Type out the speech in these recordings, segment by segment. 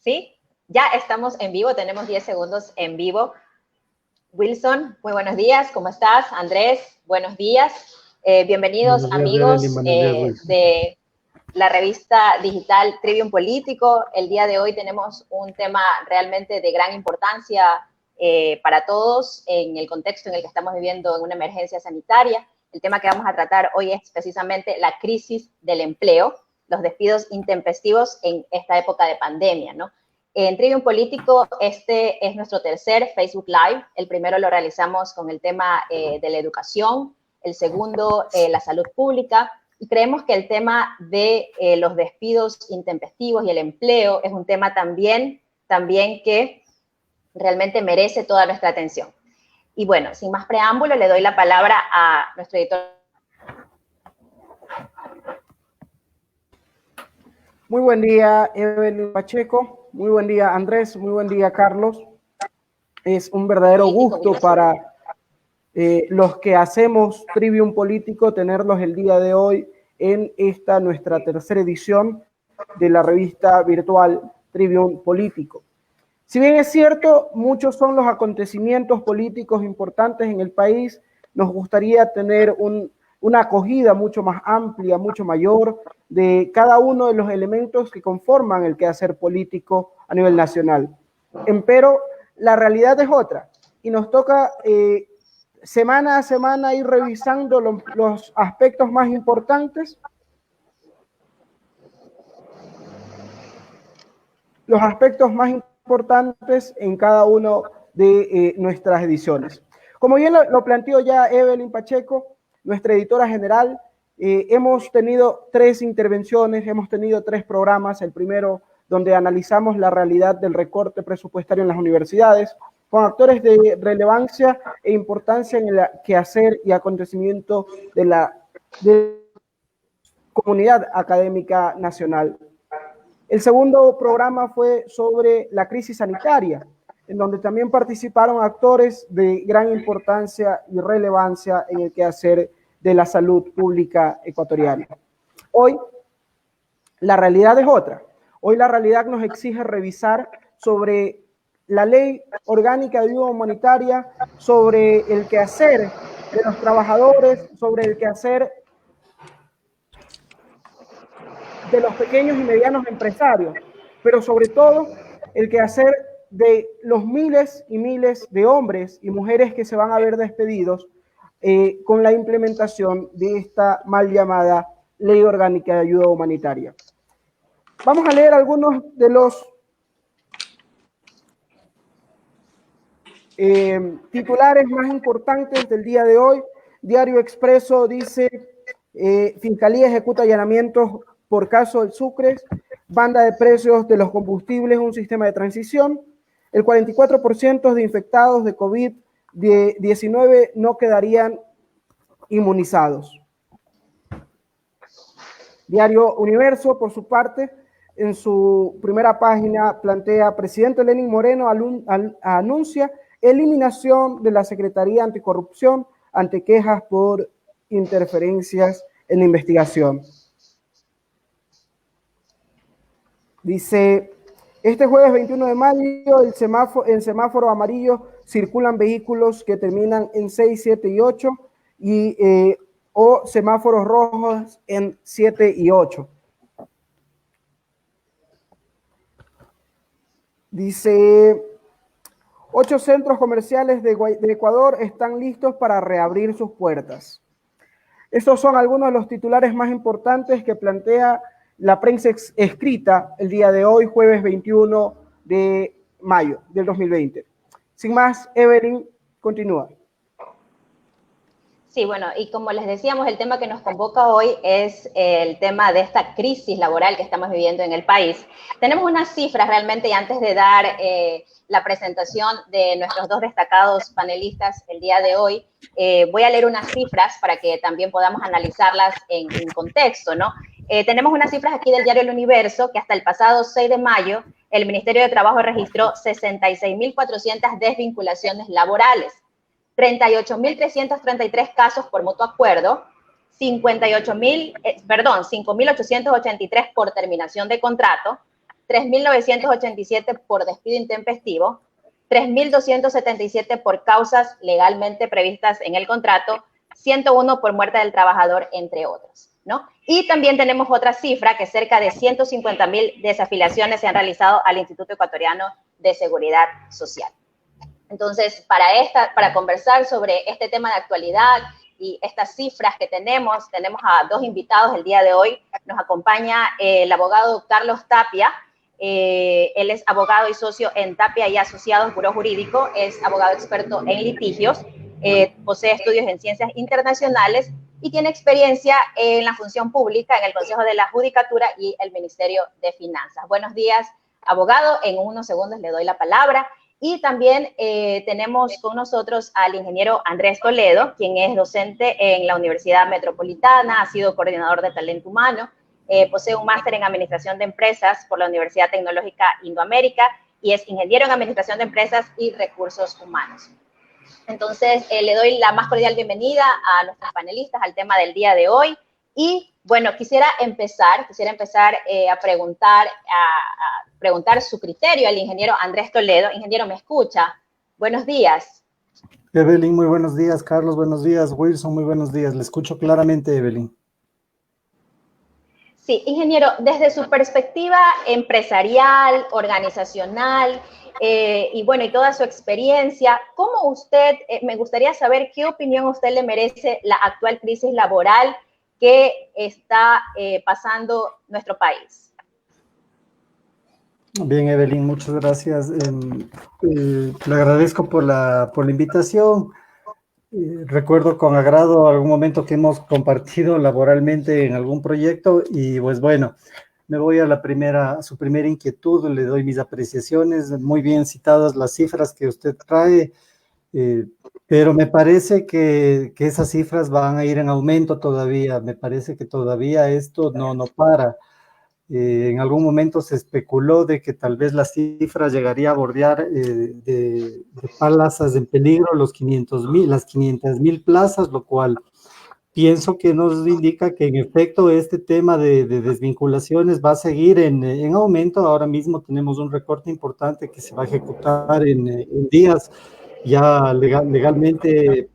¿Sí? Ya estamos en vivo, tenemos 10 segundos en vivo. Wilson, muy buenos días, ¿cómo estás? Andrés, buenos días. Bienvenidos, Buenos días, amigos Evelyn. Buenos días, Wilson. de la revista digital Trivium Político. El día de hoy tenemos un tema realmente de gran importancia para todos en el contexto en el que estamos viviendo en una emergencia sanitaria. El tema que vamos a tratar hoy es precisamente la crisis del empleo, los despidos intempestivos en esta época de pandemia, ¿no? En Trivium Político, este es nuestro tercer Facebook Live. El primero lo realizamos con el tema de la educación, el segundo, la salud pública. Y creemos que el tema de los despidos intempestivos y el empleo es un tema también que realmente merece toda nuestra atención. Y bueno, sin más preámbulo, le doy la palabra a nuestro editor. Muy buen día, Evelyn Pacheco. Muy buen día, Andrés. Muy buen día, Carlos. Es un verdadero gusto para los que hacemos Trivium Político tenerlos el día de hoy en esta nuestra tercera edición de la revista virtual Trivium Político. Si bien es cierto, muchos son los acontecimientos políticos importantes en el país, nos gustaría tener una acogida mucho más amplia, mucho mayor de cada uno de los elementos que conforman el quehacer político a nivel nacional. Empero, la realidad es otra y nos toca semana a semana ir revisando los aspectos más importantes, en cada uno de nuestras ediciones. Como bien lo planteó ya Evelyn Pacheco, nuestra editora general, hemos tenido 3 intervenciones, hemos tenido 3 programas. El primero, donde analizamos la realidad del recorte presupuestario en las universidades, con actores de relevancia e importancia en el quehacer y acontecimiento de la comunidad académica nacional. El segundo programa fue sobre la crisis sanitaria, en donde también participaron actores de gran importancia y relevancia en el quehacer de la salud pública ecuatoriana. Hoy, la realidad es otra. Hoy la realidad nos exige revisar sobre la ley orgánica de ayuda humanitaria, sobre el quehacer de los trabajadores, sobre el quehacer de los pequeños y medianos empresarios, pero sobre todo el quehacer de los miles y miles de hombres y mujeres que se van a ver despedidos con la implementación de esta mal llamada Ley Orgánica de Ayuda Humanitaria. Vamos a leer algunos de los titulares más importantes del día de hoy. Diario Expreso dice, Fiscalía ejecuta allanamientos por caso del Sucre, banda de precios de los combustibles, un sistema de transición. El 44% de infectados de COVID-19 no quedarían inmunizados. Diario Universo, por su parte, en su primera página plantea, presidente Lenín Moreno anuncia eliminación de la Secretaría Anticorrupción ante quejas por interferencias en la investigación. Dice, este jueves 21 de mayo en semáforo amarillo circulan vehículos que terminan en 6, 7 y 8 o semáforos rojos en 7 y 8. Dice, 8 centros comerciales de Ecuador están listos para reabrir sus puertas. Estos son algunos de los titulares más importantes que plantea la prensa escrita el día de hoy, jueves 21 de mayo del 2020. Sin más, Evelyn, continúa. Sí, bueno, y como les decíamos, el tema que nos convoca hoy es el tema de esta crisis laboral que estamos viviendo en el país. Tenemos unas cifras realmente, y antes de dar la presentación de nuestros 2 destacados panelistas el día de hoy, voy a leer unas cifras para que también podamos analizarlas en contexto, ¿no? Tenemos unas cifras aquí del diario El Universo, que hasta el pasado 6 de mayo el Ministerio de Trabajo registró 66.400 desvinculaciones laborales, 38.333 casos por mutuo acuerdo, 5.883 por terminación de contrato, 3.987 por despido intempestivo, 3.277 por causas legalmente previstas en el contrato, 101 por muerte del trabajador, entre otros, ¿no? Y también tenemos otra cifra, que cerca de 150.000 desafiliaciones se han realizado al Instituto Ecuatoriano de Seguridad Social. Entonces, para conversar sobre este tema de actualidad y estas cifras que tenemos a dos invitados el día de hoy. Nos acompaña el abogado Carlos Tapia. Él es abogado y socio en Tapia y Asociados Buró Jurídico, es abogado experto en litigios, posee estudios en ciencias internacionales y tiene experiencia en la función pública, en el Consejo de la Judicatura y el Ministerio de Finanzas. Buenos días, abogado. En unos segundos le doy la palabra. Y también tenemos con nosotros al ingeniero Andrés Toledo, quien es docente en la Universidad Metropolitana, ha sido coordinador de talento humano, posee un máster en Administración de Empresas por la Universidad Tecnológica Indoamérica y es ingeniero en Administración de Empresas y Recursos Humanos. Entonces, le doy la más cordial bienvenida a nuestros panelistas al tema del día de hoy. Y, bueno, quisiera empezar a preguntar su criterio al ingeniero Andrés Toledo. Ingeniero, ¿me escucha? Buenos días. Evelyn, muy buenos días. Carlos, buenos días. Wilson, muy buenos días. Le escucho claramente, Evelyn. Sí, ingeniero, desde su perspectiva empresarial, organizacional, y bueno, y toda su experiencia, ¿cómo usted, me gustaría saber qué opinión usted le merece la actual crisis laboral que está pasando nuestro país? Bien, Evelyn, muchas gracias. Le agradezco por la invitación. Recuerdo con agrado algún momento que hemos compartido laboralmente en algún proyecto y pues bueno, me voy a su primera inquietud, le doy mis apreciaciones, muy bien citadas las cifras que usted trae, pero me parece que esas cifras van a ir en aumento todavía, me parece que todavía esto no para. En algún momento se especuló de que tal vez la cifra llegaría a bordear de plazas en peligro las 500.000 plazas, lo cual pienso que nos indica que en efecto este tema de desvinculaciones va a seguir en aumento. Ahora mismo tenemos un recorte importante que se va a ejecutar en días ya legalmente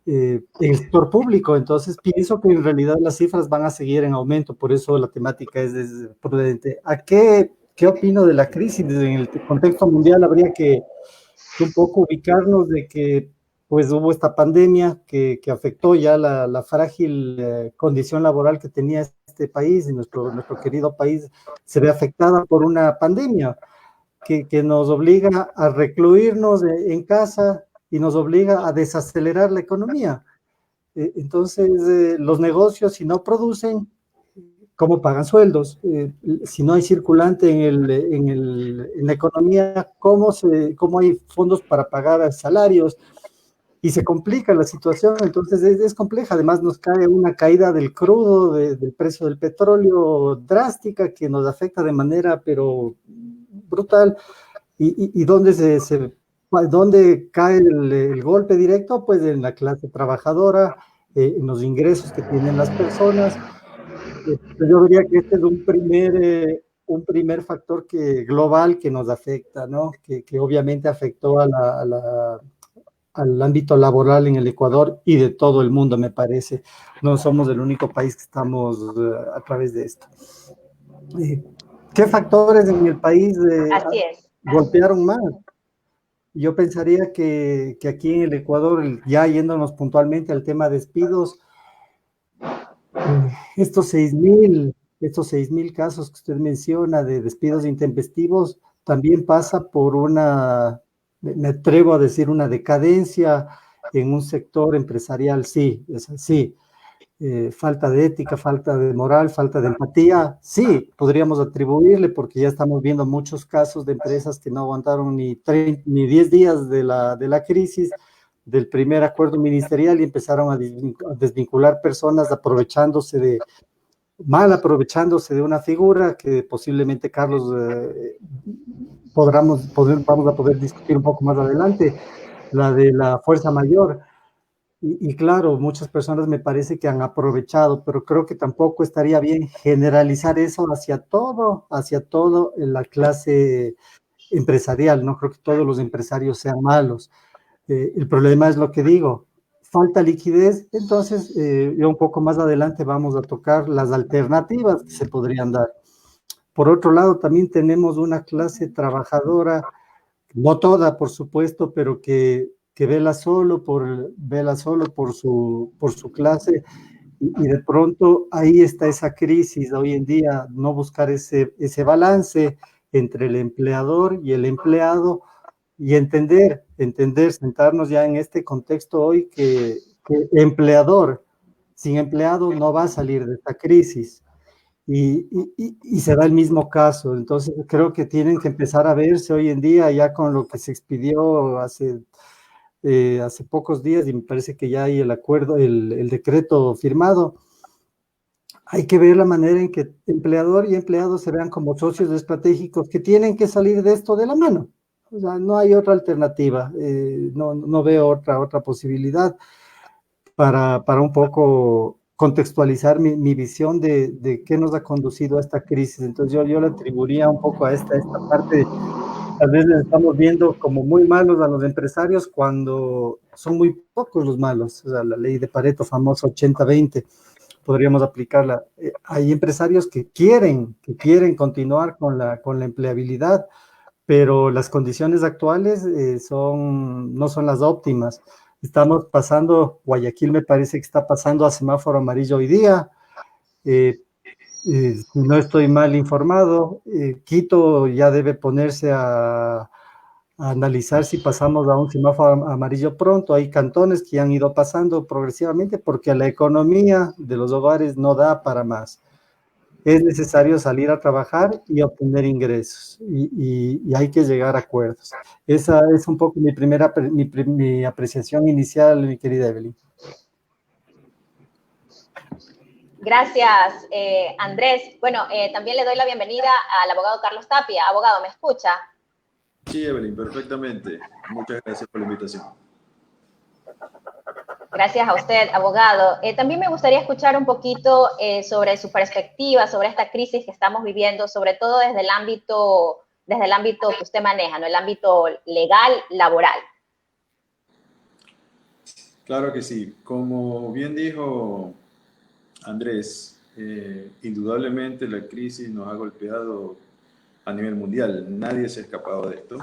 en el sector público, entonces pienso que en realidad las cifras van a seguir en aumento, por eso la temática es prudente. ¿Qué opino de la crisis? En el contexto mundial habría que un poco ubicarnos de que pues hubo esta pandemia que afectó ya la frágil condición laboral que tenía este país, y nuestro querido país se ve afectada por una pandemia que nos obliga a recluirnos en casa y nos obliga a desacelerar la economía. Entonces, los negocios, si no producen, ¿cómo pagan sueldos? Si no hay circulante en la economía, ¿cómo hay fondos para pagar salarios? Y se complica la situación, entonces es compleja. Además, nos cae una caída del crudo, del precio del petróleo drástica que nos afecta de manera, pero brutal. ¿Y dónde cae el golpe directo? Pues en la clase trabajadora, en los ingresos que tienen las personas. Yo diría que este es un primer factor global que nos afecta, ¿no? Que obviamente afectó al ámbito laboral en el Ecuador y de todo el mundo, me parece. No somos el único país que estamos a través de esto. ¿Qué factores en el país golpearon más? Yo pensaría que aquí en el Ecuador, ya yéndonos puntualmente al tema de despidos, estos 6.000 casos que usted menciona de despidos intempestivos, también pasa por me atrevo a decir, una decadencia en un sector empresarial, sí, es así. Falta de ética, falta de moral, falta de empatía, sí, podríamos atribuirle, porque ya estamos viendo muchos casos de empresas que no aguantaron ni 10 días de la crisis, del primer acuerdo ministerial, y empezaron a desvincular personas mal aprovechándose de una figura que posiblemente, Carlos, vamos a poder discutir un poco más adelante, la de la fuerza mayor. Y claro, muchas personas me parece que han aprovechado, pero creo que tampoco estaría bien generalizar eso hacia todo en la clase empresarial. No creo que todos los empresarios sean malos. El problema es lo que digo, falta liquidez. Entonces yo un poco más adelante vamos a tocar las alternativas que se podrían dar. Por otro lado, también tenemos una clase trabajadora, no toda, por supuesto, pero que vela solo por su clase, y de pronto ahí está esa crisis hoy en día, no buscar ese balance entre el empleador y el empleado, y sentarnos ya en este contexto hoy que empleador sin empleado no va a salir de esta crisis. Y se da el mismo caso. Entonces creo que tienen que empezar a verse hoy en día ya con lo que se expidió hace pocos días, y me parece que ya hay el acuerdo, el decreto firmado. Hay que ver la manera en que empleador y empleado se vean como socios estratégicos que tienen que salir de esto de la mano. O sea, no hay otra alternativa, no veo otra posibilidad para un poco contextualizar mi visión de qué nos ha conducido a esta crisis. Entonces yo le atribuiría un poco a esta parte. Tal vez les estamos viendo como muy malos a los empresarios cuando son muy pocos los malos. O sea, la ley de Pareto famosa 80-20, podríamos aplicarla. Hay empresarios que quieren continuar con la empleabilidad, pero las condiciones actuales no son las óptimas. Estamos pasando, Guayaquil me parece que está pasando a semáforo amarillo hoy día. Si no estoy mal informado, Quito ya debe ponerse a analizar si pasamos a un semáforo amarillo pronto. Hay cantones que han ido pasando progresivamente porque la economía de los hogares no da para más. Es necesario salir a trabajar y obtener ingresos, y hay que llegar a acuerdos. Esa es un poco mi apreciación inicial, mi querida Evelyn. Gracias, Andrés. Bueno, también le doy la bienvenida al abogado Carlos Tapia. Abogado, ¿me escucha? Sí, Evelyn, perfectamente. Muchas gracias por la invitación. Gracias a usted, abogado. También me gustaría escuchar un poquito sobre su perspectiva, sobre esta crisis que estamos viviendo, sobre todo desde el ámbito que usted maneja, ¿no? El ámbito legal, laboral. Claro que sí. Como bien dijo Andrés, indudablemente la crisis nos ha golpeado a nivel mundial. Nadie se ha escapado de esto.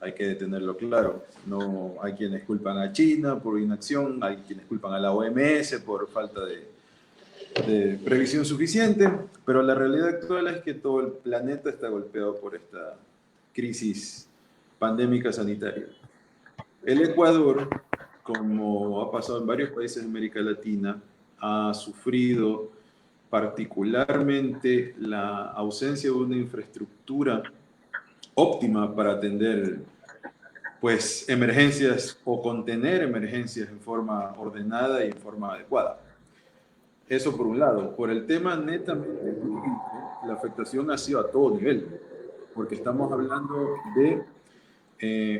Hay que tenerlo claro. No hay quienes culpan a China por inacción, hay quienes culpan a la OMS por falta de previsión suficiente, pero la realidad actual es que todo el planeta está golpeado por esta crisis pandémica sanitaria. El Ecuador, como ha pasado en varios países de América Latina, ha sufrido particularmente la ausencia de una infraestructura óptima para atender pues emergencias o contener emergencias en forma ordenada y en forma adecuada. Eso por un lado. Por el tema netamente jurídico, la afectación ha sido a todo nivel, porque estamos hablando de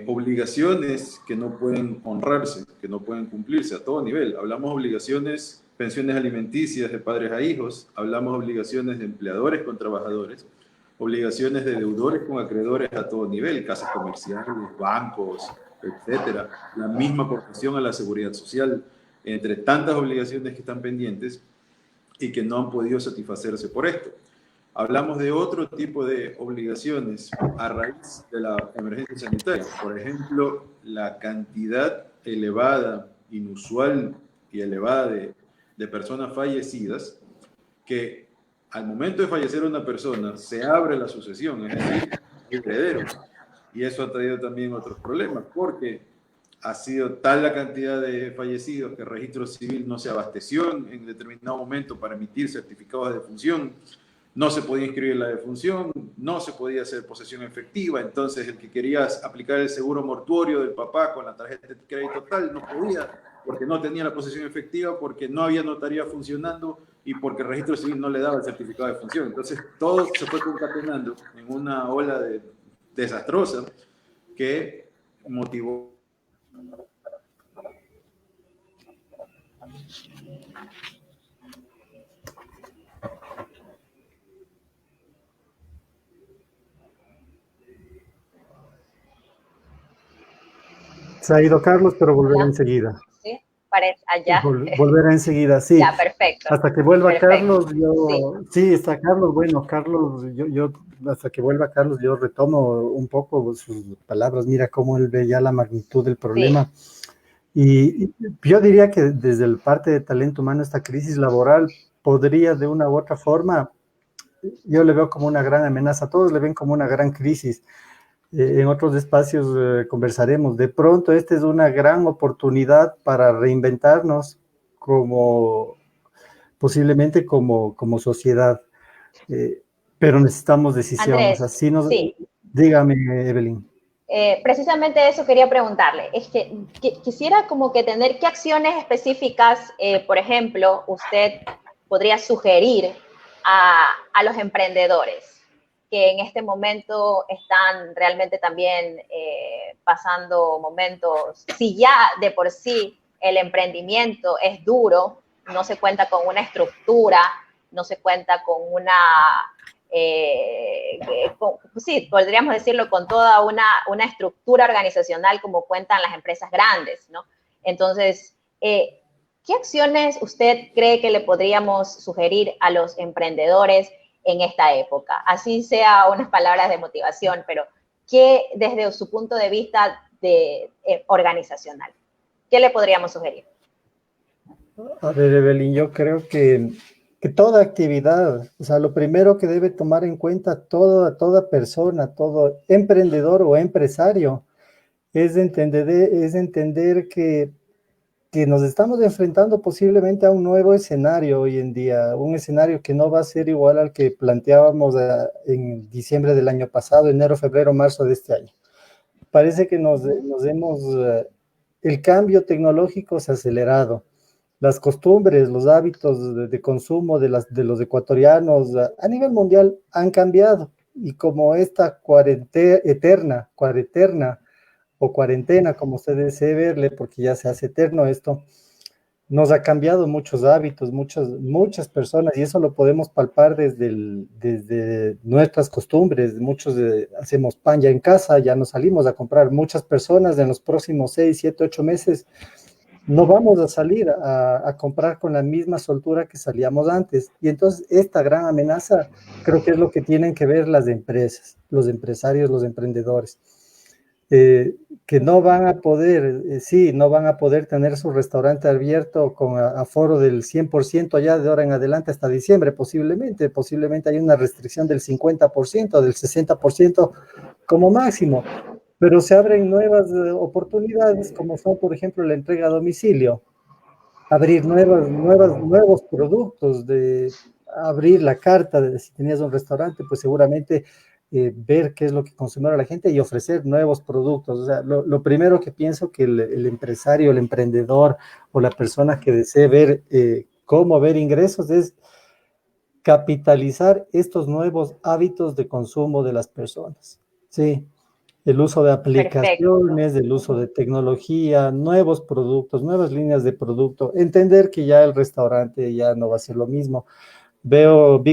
obligaciones que no pueden honrarse, que no pueden cumplirse a todo nivel. Hablamos de obligaciones, pensiones alimenticias de padres a hijos, hablamos de obligaciones de empleadores con trabajadores, obligaciones de deudores con acreedores a todo nivel, casas comerciales, bancos, etcétera, la misma aportación a la seguridad social, entre tantas obligaciones que están pendientes y que no han podido satisfacerse por esto. Hablamos de otro tipo de obligaciones a raíz de la emergencia sanitaria. Por ejemplo, la cantidad elevada, inusual y elevada de personas fallecidas, que al momento de fallecer una persona se abre la sucesión, es decir, herederos. Y eso ha traído también otros problemas, porque ha sido tal la cantidad de fallecidos que el registro civil no se abasteció en determinado momento para emitir certificados de defunción. No se podía inscribir la defunción, no se podía hacer posesión efectiva, entonces el que quería aplicar el seguro mortuorio del papá con la tarjeta de crédito tal no podía, porque no tenía la posesión efectiva, porque no había notaría funcionando y porque el registro civil no le daba el certificado de defunción. Entonces todo se fue concatenando en una ola desastrosa que motivó Se ha ido Carlos, pero volverá Hola. enseguida. ¿Sí? Parece allá. Volverá enseguida, sí. Ya, perfecto. Hasta que vuelva Perfecto. Carlos, sí, está Carlos. Bueno, Carlos, hasta que vuelva Carlos, yo retomo un poco sus palabras. Mira cómo él ve ya la magnitud del problema. Sí. Y yo diría que desde el parte de talento humano, esta crisis laboral podría de una u otra forma, yo le veo como una gran amenaza, todos le ven como una gran crisis. En otros espacios conversaremos. De pronto, esta es una gran oportunidad para reinventarnos posiblemente como sociedad. Pero necesitamos decisión. O sea, Andrés, sí. Dígame, Evelyn. Precisamente eso quería preguntarle. Es que quisiera como que tener qué acciones específicas, por ejemplo, usted podría sugerir a los emprendedores que en este momento están realmente también pasando momentos, si ya de por sí el emprendimiento es duro, no se cuenta con una estructura, no se cuenta con una, sí, podríamos decirlo, con toda una estructura organizacional como cuentan las empresas grandes, ¿no? Entonces, ¿qué acciones usted cree que le podríamos sugerir a los emprendedores en esta época? Así sea unas palabras de motivación, pero ¿qué desde su punto de vista organizacional? ¿Qué le podríamos sugerir? A ver, Evelyn, yo creo que toda actividad, o sea, lo primero que debe tomar en cuenta toda persona, todo emprendedor o empresario, es entender que nos estamos enfrentando posiblemente a un nuevo escenario hoy en día, un escenario que no va a ser igual al que planteábamos en diciembre del año pasado, enero, febrero, marzo de este año. Parece que el cambio tecnológico se ha acelerado. Las costumbres, los hábitos de consumo de los ecuatorianos a nivel mundial han cambiado. Y como esta cuarentena, o cuarentena, como usted desee verle, porque ya se hace eterno esto, nos ha cambiado muchos hábitos, muchas personas, y eso lo podemos palpar desde nuestras costumbres. Muchos hacemos pan ya en casa, ya no salimos a comprar. Muchas personas en los próximos 6, 7, 8 meses no vamos a salir a comprar con la misma soltura que salíamos antes. Y entonces esta gran amenaza creo que es lo que tienen que ver las empresas, los empresarios, los emprendedores. Que no van a poder, no van a poder tener su restaurante abierto con aforo del 100% ya de ahora en adelante hasta diciembre, posiblemente hay una restricción del 50%, del 60% como máximo, pero se abren nuevas oportunidades, como son, por ejemplo, la entrega a domicilio, abrir nuevos productos, abrir la carta, si tenías un restaurante, pues seguramente ver qué es lo que consume la gente y ofrecer nuevos productos. O sea, lo primero que pienso que el empresario, el emprendedor o la persona que desee ver cómo ver ingresos es capitalizar estos nuevos hábitos de consumo de las personas. Sí, el uso de aplicaciones, el uso de tecnología, nuevos productos, nuevas líneas de producto, entender que ya el restaurante ya no va a ser lo mismo. Veo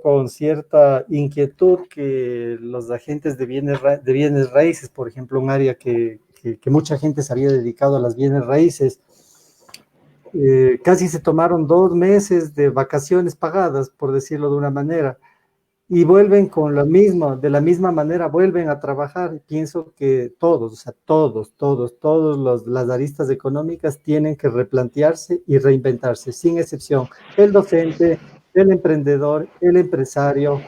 con cierta inquietud que los agentes de bienes raíces, por ejemplo, un área que mucha gente se había dedicado a las bienes raíces, casi se tomaron 2 meses de vacaciones pagadas, por decirlo de una manera, y vuelven de la misma manera, vuelven a trabajar. Pienso que todos las aristas económicas tienen que replantearse y reinventarse, sin excepción. El docente, el emprendedor, el empresario,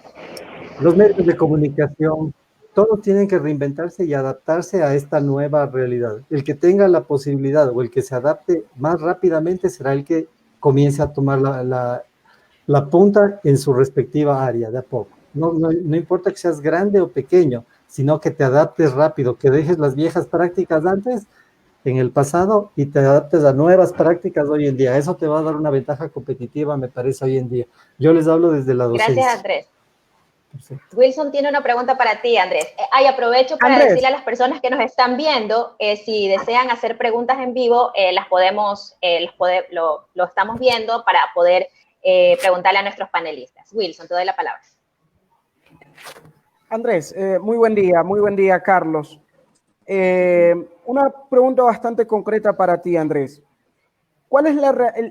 los medios de comunicación, todos tienen que reinventarse y adaptarse a esta nueva realidad. El que tenga la posibilidad o el que se adapte más rápidamente será el que comience a tomar la punta en su respectiva área, de a poco. No importa que seas grande o pequeño, sino que te adaptes rápido, que dejes las viejas prácticas antes, en el pasado, y te adaptes a nuevas prácticas hoy en día. Eso te va a dar una ventaja competitiva, me parece, hoy en día. Yo les hablo desde la docencia. Gracias, Andrés. Perfecto. Wilson tiene una pregunta para ti, Andrés. Aprovecho para decirle a las personas que nos están viendo, si desean hacer preguntas en vivo, lo estamos viendo para poder preguntarle a nuestros panelistas. Wilson, te doy la palabra. Andrés, muy buen día, Carlos. Una pregunta bastante concreta para ti, Andrés. ¿Cuál es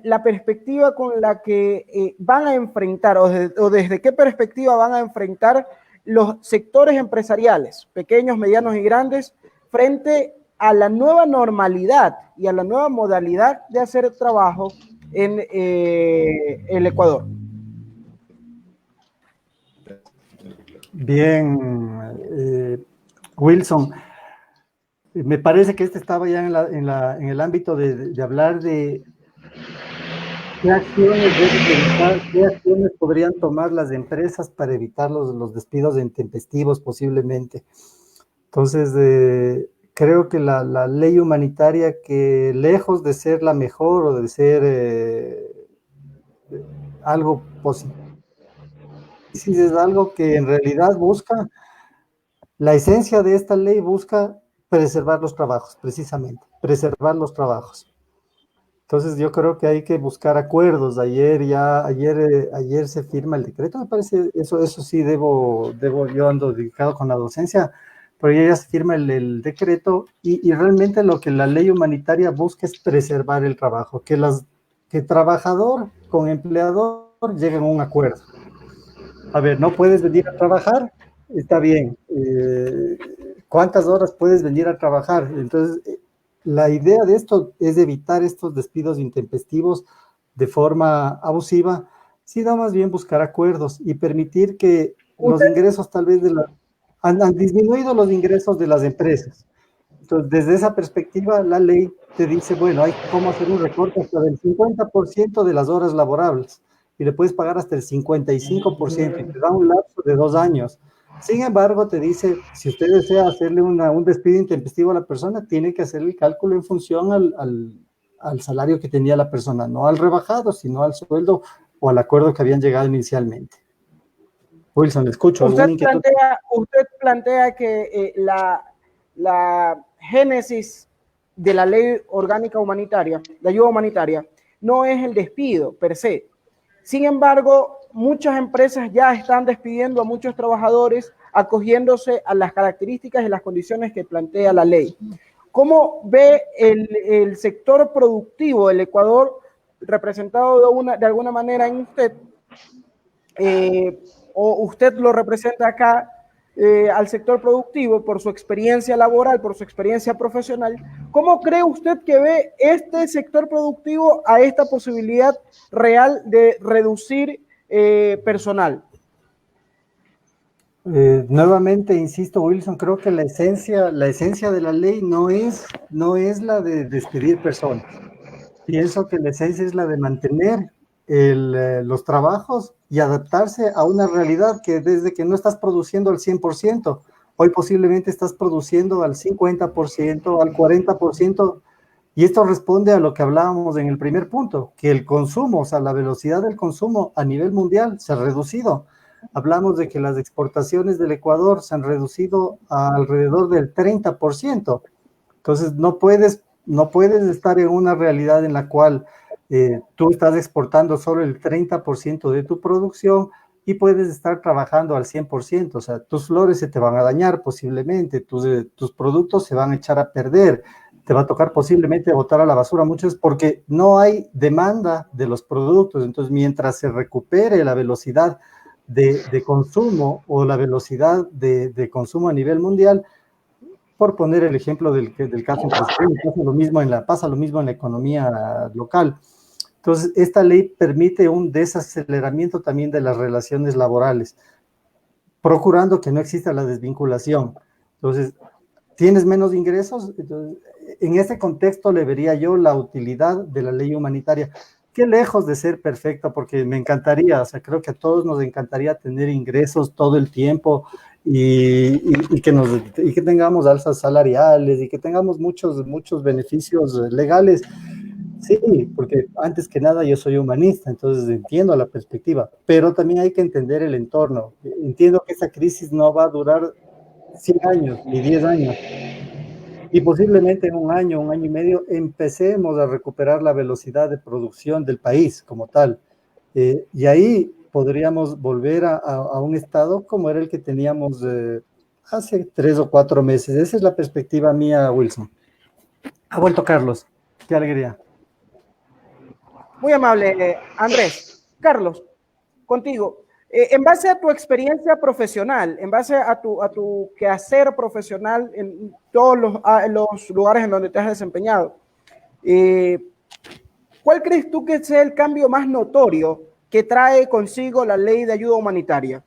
la perspectiva con la que van a enfrentar o desde qué perspectiva van a enfrentar los sectores empresariales, pequeños, medianos y grandes, frente a la nueva normalidad y a la nueva modalidad de hacer trabajo en el Ecuador? Bien, Wilson, me parece que estaba ya en el ámbito de hablar de qué acciones podrían tomar las empresas para evitar los despidos intempestivos posiblemente. Entonces, creo que la ley humanitaria, que lejos de ser la mejor o de ser algo positivo, es algo que en realidad busca, la esencia de esta ley busca preservar los trabajos, precisamente, preservar los trabajos. Entonces yo creo que hay que buscar acuerdos. Ayer se firma el decreto, me parece, eso sí yo ando dedicado con la docencia, pero ya se firma el decreto y realmente lo que la ley humanitaria busca es preservar el trabajo, que trabajador con empleador lleguen a un acuerdo. A ver, no puedes venir a trabajar, está bien. ¿Cuántas horas puedes venir a trabajar? Entonces, la idea de esto es evitar estos despidos intempestivos de forma abusiva, sino más bien buscar acuerdos y permitir que los ingresos tal vez han disminuido los ingresos de las empresas. Entonces, desde esa perspectiva, la ley te dice, bueno, hay cómo hacer un recorte hasta del 50% de las horas laborables y le puedes pagar hasta el 55% y te da un lapso de 2 años. Sin embargo, te dice, si usted desea hacerle un despido intempestivo a la persona, tiene que hacer el cálculo en función al salario que tenía la persona, no al rebajado, sino al sueldo o al acuerdo que habían llegado inicialmente. Wilson, le escucho. Usted plantea que la génesis de la ley orgánica humanitaria, de ayuda humanitaria, no es el despido per se. Sin embargo, muchas empresas ya están despidiendo a muchos trabajadores acogiéndose a las características y las condiciones que plantea la ley. ¿Cómo ve el sector productivo del Ecuador representado de alguna manera en usted? O usted lo representa acá al sector productivo por su experiencia laboral, por su experiencia profesional. ¿Cómo cree usted que ve este sector productivo a esta posibilidad real de reducir personal? Nuevamente, insisto, Wilson, creo que la esencia de la ley no es la de despedir personas. Pienso que la esencia es la de mantener los trabajos y adaptarse a una realidad que desde que no estás produciendo al 100%, hoy posiblemente estás produciendo al 50%, al 40%, y esto responde a lo que hablábamos en el primer punto, que el consumo, o sea, la velocidad del consumo a nivel mundial se ha reducido. Hablamos de que las exportaciones del Ecuador se han reducido a alrededor del 30%. Entonces, no puedes estar en una realidad en la cual tú estás exportando solo el 30% de tu producción y puedes estar trabajando al 100%. O sea, tus flores se te van a dañar posiblemente, tus productos se van a echar a perder, te va a tocar posiblemente botar a la basura muchas porque no hay demanda de los productos. Entonces, mientras se recupere la velocidad de consumo o la velocidad de consumo a nivel mundial, por poner el ejemplo del caso empresarial, pasa lo mismo en la economía local. Entonces, esta ley permite un desaceleramiento también de las relaciones laborales, procurando que no exista la desvinculación. Entonces, ¿tienes menos ingresos? Entonces, en ese contexto le vería yo la utilidad de la ley humanitaria, que lejos de ser perfecta, porque me encantaría, o sea, creo que a todos nos encantaría tener ingresos todo el tiempo y que tengamos alzas salariales y que tengamos muchos beneficios legales. Sí, porque antes que nada yo soy humanista, entonces entiendo la perspectiva, pero también hay que entender el entorno. Entiendo que esa crisis no va a durar 100 años ni 10 años, y posiblemente en un año y medio, empecemos a recuperar la velocidad de producción del país como tal. Y ahí podríamos volver a un estado como era el que teníamos hace 3 o 4 meses. Esa es la perspectiva mía, Wilson. Ha vuelto Carlos. Qué alegría. Muy amable, Andrés. Carlos, contigo. En base a tu experiencia profesional, en base a tu quehacer profesional en todos los lugares en donde te has desempeñado, ¿cuál crees tú que sea el cambio más notorio que trae consigo la ley de ayuda humanitaria?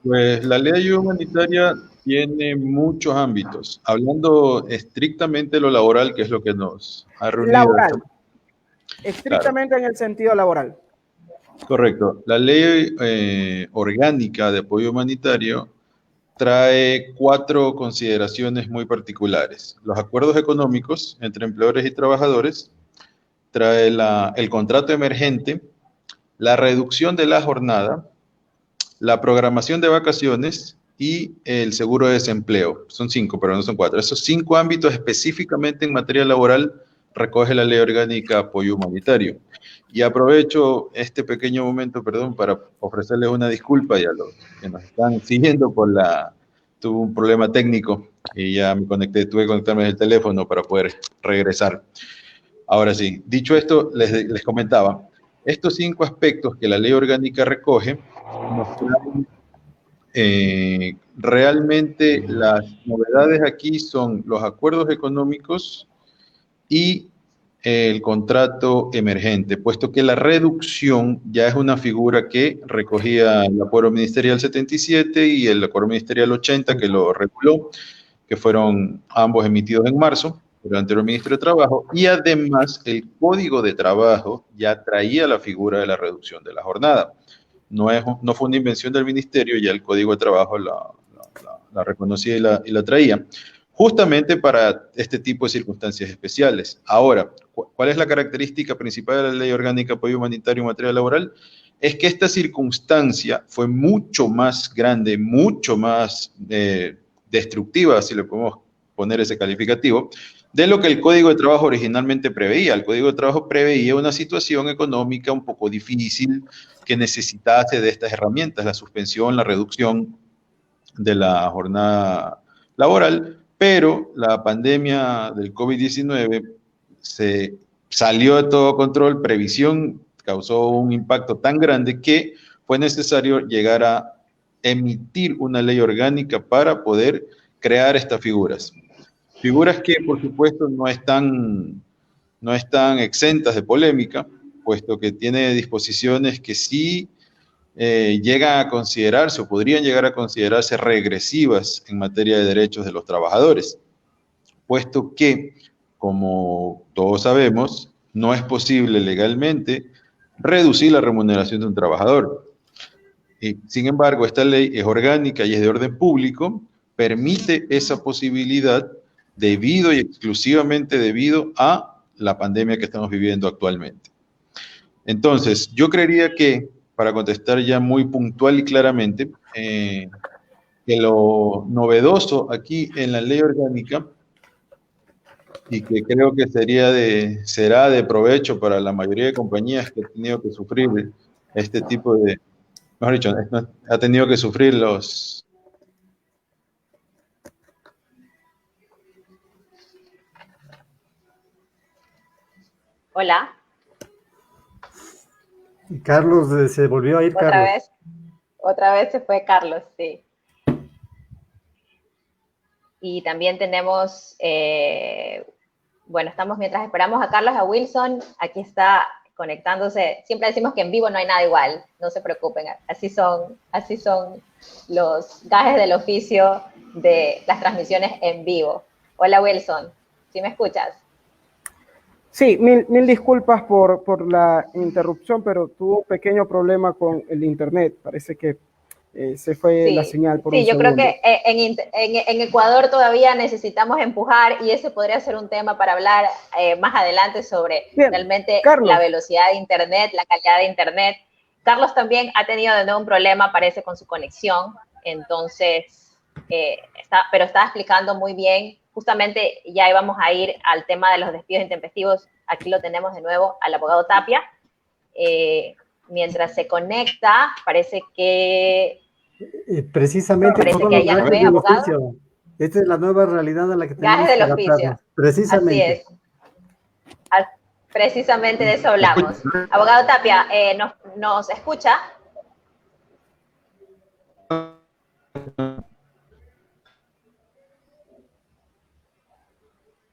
Pues la ley de ayuda humanitaria tiene muchos ámbitos. Hablando estrictamente de lo laboral, que es lo que nos ha reunido. Laboral, Claro, estrictamente en el sentido laboral. correcto. La ley orgánica de apoyo humanitario trae 4 consideraciones muy particulares. Los acuerdos económicos entre empleadores y trabajadores, trae el contrato emergente, la reducción de la jornada, la programación de vacaciones y el seguro de desempleo. Son 5, pero no son 4. Esos 5 ámbitos específicamente en materia laboral recoge la Ley Orgánica de Apoyo Humanitario. Y aprovecho este pequeño momento, perdón, para ofrecerles una disculpa ya a los que nos están siguiendo tuve un problema técnico y ya tuve que conectarme desde el teléfono para poder regresar. Ahora sí, dicho esto, les comentaba, estos 5 aspectos que la ley orgánica recoge nos traen realmente las novedades aquí son los acuerdos económicos y el contrato emergente, puesto que la reducción ya es una figura que recogía el Acuerdo Ministerial 77 y el Acuerdo Ministerial 80 que lo reguló, que fueron ambos emitidos en marzo por el anterior ministro de Trabajo, y además el Código de Trabajo ya traía la figura de la reducción de la jornada. No fue una invención del ministerio, ya el Código de Trabajo la reconocía y la traía, justamente para este tipo de circunstancias especiales. Ahora, ¿cuál es la característica principal de la Ley Orgánica de Apoyo Humanitario en materia laboral? Es que esta circunstancia fue mucho más grande, mucho más destructiva, si le podemos poner ese calificativo, de lo que el Código de Trabajo originalmente preveía. El Código de Trabajo preveía una situación económica un poco difícil que necesitase de estas herramientas, la suspensión, la reducción de la jornada laboral, pero la pandemia del COVID-19 se salió de todo control, previsión causó un impacto tan grande que fue necesario llegar a emitir una ley orgánica para poder crear estas figuras. Figuras que, por supuesto, no están exentas de polémica, puesto que tiene disposiciones que sí llegan a considerarse o podrían llegar a considerarse regresivas en materia de derechos de los trabajadores, puesto que, como todos sabemos, no es posible legalmente reducir la remuneración de un trabajador. Y, sin embargo, esta ley es orgánica y es de orden público, permite esa posibilidad debido y exclusivamente debido a la pandemia que estamos viviendo actualmente. Entonces, yo creería que, para contestar ya muy puntual y claramente, que lo novedoso aquí en la ley orgánica, y que creo que será de provecho para la mayoría de compañías que han tenido que sufrir este tipo de, mejor dicho, ha tenido que sufrir los... Hola. Carlos, se volvió a ir Carlos. Otra vez se fue Carlos, sí. Y también tenemos, bueno, mientras esperamos a Carlos, a Wilson, aquí está conectándose. Siempre decimos que en vivo no hay nada igual, no se preocupen, así son los gajes del oficio de las transmisiones en vivo. Hola Wilson, ¿sí me escuchas? Sí, mil disculpas por la interrupción, pero tuvo un pequeño problema con el internet. Parece que Se fue Sí, la señal por un sí, yo segundo. creo que en Ecuador todavía necesitamos empujar y ese podría ser un tema para hablar más adelante sobre Bien, realmente Carlos. la velocidad de Internet, la calidad de Internet. Carlos también ha tenido de nuevo un problema, parece, con su conexión, entonces, pero estaba explicando muy bien. Justamente ya íbamos a ir al tema de los despidos intempestivos. Aquí lo tenemos de nuevo al abogado Tapia. Mientras se conecta, parece que... Precisamente Parece todos que los ya nos gajes ve, del abogado. oficio. Esta es la nueva realidad a la que Gajes tenemos que del oficio. adaptarnos. Precisamente. Así es. Precisamente de eso ¿Me hablamos. escuchas? Abogado Tapia, ¿nos escucha?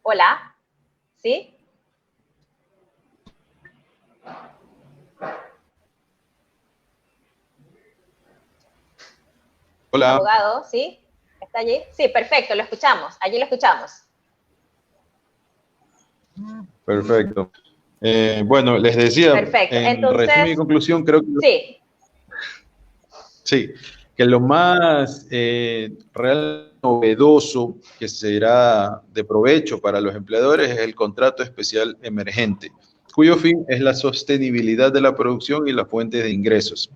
Hola. ¿Sí? Hola. Abogado, ¿sí? ¿Está allí? Sí, perfecto, lo escuchamos. Allí lo escuchamos. Perfecto. Bueno, les decía, Perfecto. en Entonces, resumen y conclusión, creo que sí. sí, que lo más real novedoso que será de provecho para los empleadores es el contrato especial emergente, cuyo fin es la sostenibilidad de la producción y las fuentes de ingresos,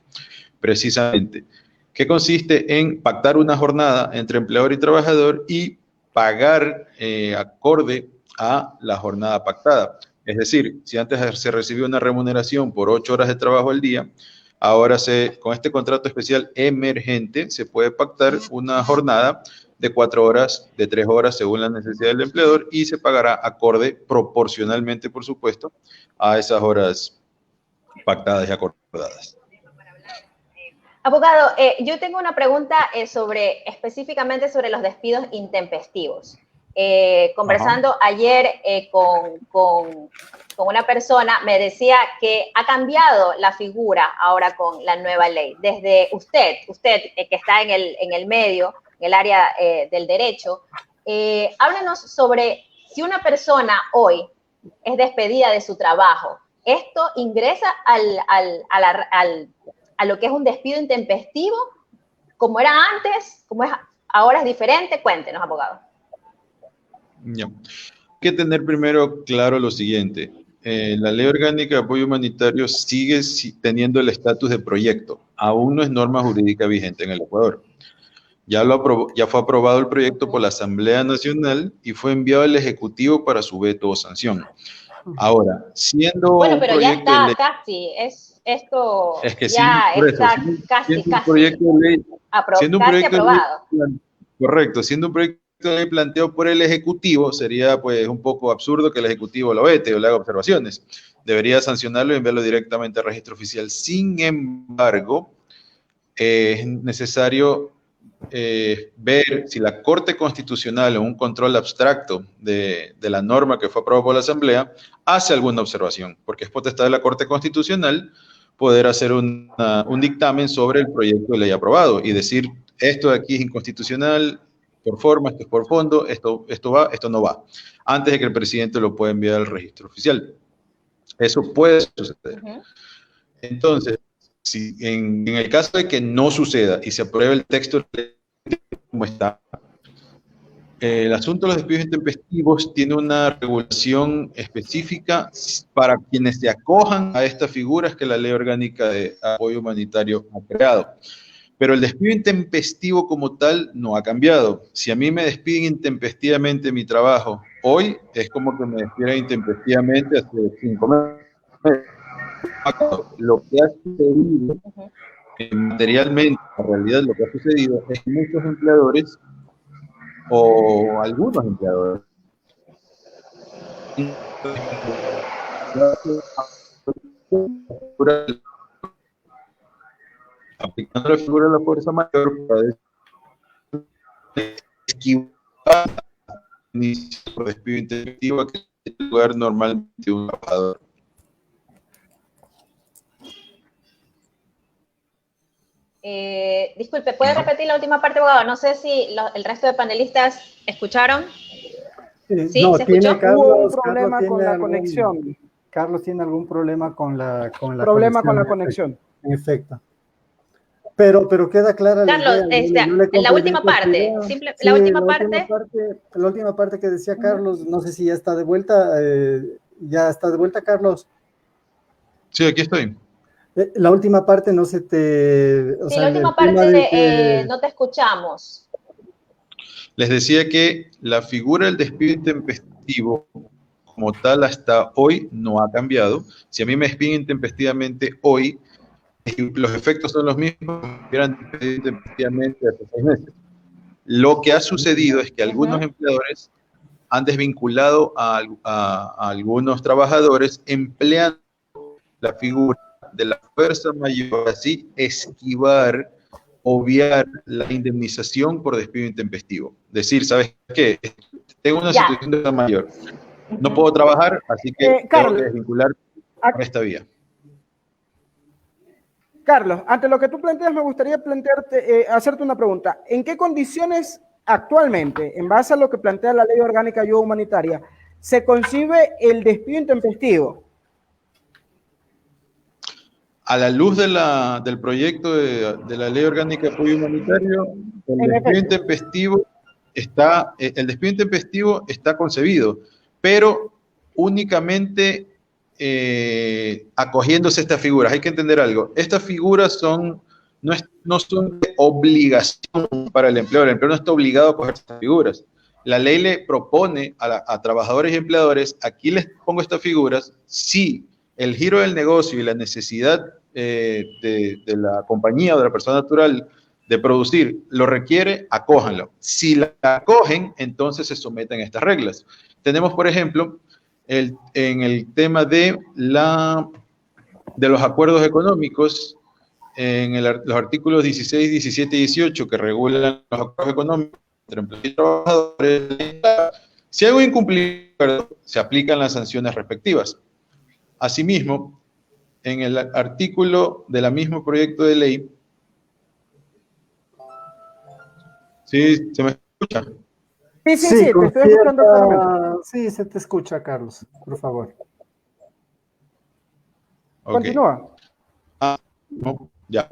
precisamente, que consiste en pactar una jornada entre empleador y trabajador y pagar acorde a la jornada pactada. Es decir, si antes se recibía una remuneración por 8 horas de trabajo al día, ahora con este contrato especial emergente se puede pactar una jornada de 4 horas, de 3 horas según la necesidad del empleador y se pagará acorde proporcionalmente, por supuesto, a esas horas pactadas y acordadas. Abogado, yo tengo una pregunta específicamente sobre los despidos intempestivos. Conversando ayer con una persona, me decía que ha cambiado la figura ahora con la nueva ley. Desde usted que está en el medio, en el área del derecho, háblenos sobre si una persona hoy es despedida de su trabajo, ¿esto ingresa a lo que es un despido intempestivo, como era antes, como es ahora es diferente? Cuéntenos, abogado. Ya. Hay que tener primero claro lo siguiente. La Ley Orgánica de Apoyo Humanitario sigue teniendo el estatus de proyecto. Aún no es norma jurídica vigente en el Ecuador. Ya fue aprobado el proyecto por la Asamblea Nacional y fue enviado al Ejecutivo para su veto o sanción. Ahora, siendo Bueno, un pero ya proyecto de está ley, casi, esto es que ya por eso, está casi un proyecto de ley, siendo un casi proyecto de aprobado. ley, correcto, siendo un proyecto de ley planteado por el Ejecutivo, sería pues un poco absurdo que el Ejecutivo lo vete o le haga observaciones. Debería sancionarlo y enviarlo directamente al registro oficial. Sin embargo, es necesario ver si la Corte Constitucional en un control abstracto de la norma que fue aprobada por la Asamblea hace alguna observación, porque es potestad de la Corte Constitucional poder hacer un dictamen sobre el proyecto de ley aprobado y decir, esto de aquí es inconstitucional por forma, esto es por fondo, esto va, esto no va, antes de que el presidente lo pueda enviar al registro oficial. Eso puede suceder. Entonces, si en el caso de que no suceda y se apruebe el texto como está, el asunto de los despidos intempestivos tiene una regulación específica para quienes se acojan a estas figuras que la Ley Orgánica de Apoyo Humanitario ha creado. Pero el despido intempestivo como tal no ha cambiado. Si a mí me despiden intempestivamente de mi trabajo hoy, es como que me despidieran intempestivamente hace 5 meses. Lo que ha sucedido materialmente, en realidad lo que ha sucedido es que muchos empleadores o algunos empleadores aplicando la figura de la fuerza mayor para esquivar por despido intempestivo que es el lugar normalmente de un trabajador. Disculpe, ¿puede repetir la última parte, abogado? No sé si el resto de panelistas escucharon. ¿Sí? No, ¿Se escuchó? Hubo un problema con la conexión. Carlos tiene algún problema con la problema conexión. con la conexión. En efecto. Pero queda clara la Carlos, idea. Yo le la última complemento tu parte, idea. Sí, la última parte. La última parte que decía Carlos, no sé si ya está de vuelta. ¿Ya está de vuelta, Carlos? Sí, aquí estoy. La última parte no se te... O Sí, sea, la el última tema parte de que... no te escuchamos. Les decía que la figura del despido intempestivo como tal hasta hoy no ha cambiado. Si a mí me despiden intempestivamente hoy, los efectos son los mismos que me hubieran despedido intempestivamente hace 6 meses. Lo que ha sucedido es que algunos empleadores han desvinculado a algunos trabajadores empleando la figura de la fuerza mayor, así esquivar, obviar la indemnización por despido intempestivo. Decir, ¿sabes qué? Tengo una situación de fuerza mayor, no puedo trabajar, así que tengo que desvincular por esta vía. Carlos, ante lo que tú planteas, me gustaría hacerte una pregunta. ¿En qué condiciones actualmente, en base a lo que plantea la Ley Orgánica de Ayuda Humanitaria, se concibe el despido intempestivo? A la luz del proyecto de la Ley Orgánica de Apoyo Humanitario, el despido intempestivo está concebido, pero únicamente acogiéndose a estas figuras. Hay que entender algo. Estas figuras no son de obligación para el empleador. El empleador no está obligado a coger estas figuras. La ley le propone a trabajadores y empleadores, aquí les pongo estas figuras, si el giro del negocio y la necesidad de la compañía o de la persona natural de producir lo requiere, acójanlo. Si la acogen, entonces se someten a estas reglas. Tenemos, por ejemplo, en el tema de los acuerdos económicos, en los artículos 16, 17 y 18 que regulan los acuerdos económicos entre empleadores y trabajadores, si hay un incumplimiento, se aplican las sanciones respectivas. Asimismo, en el artículo de la mismo proyecto de ley, ¿sí se me escucha? Sí, te estoy escuchando claramente. Sí, se te escucha, Carlos, por favor. Okay. Continúa. No, ya.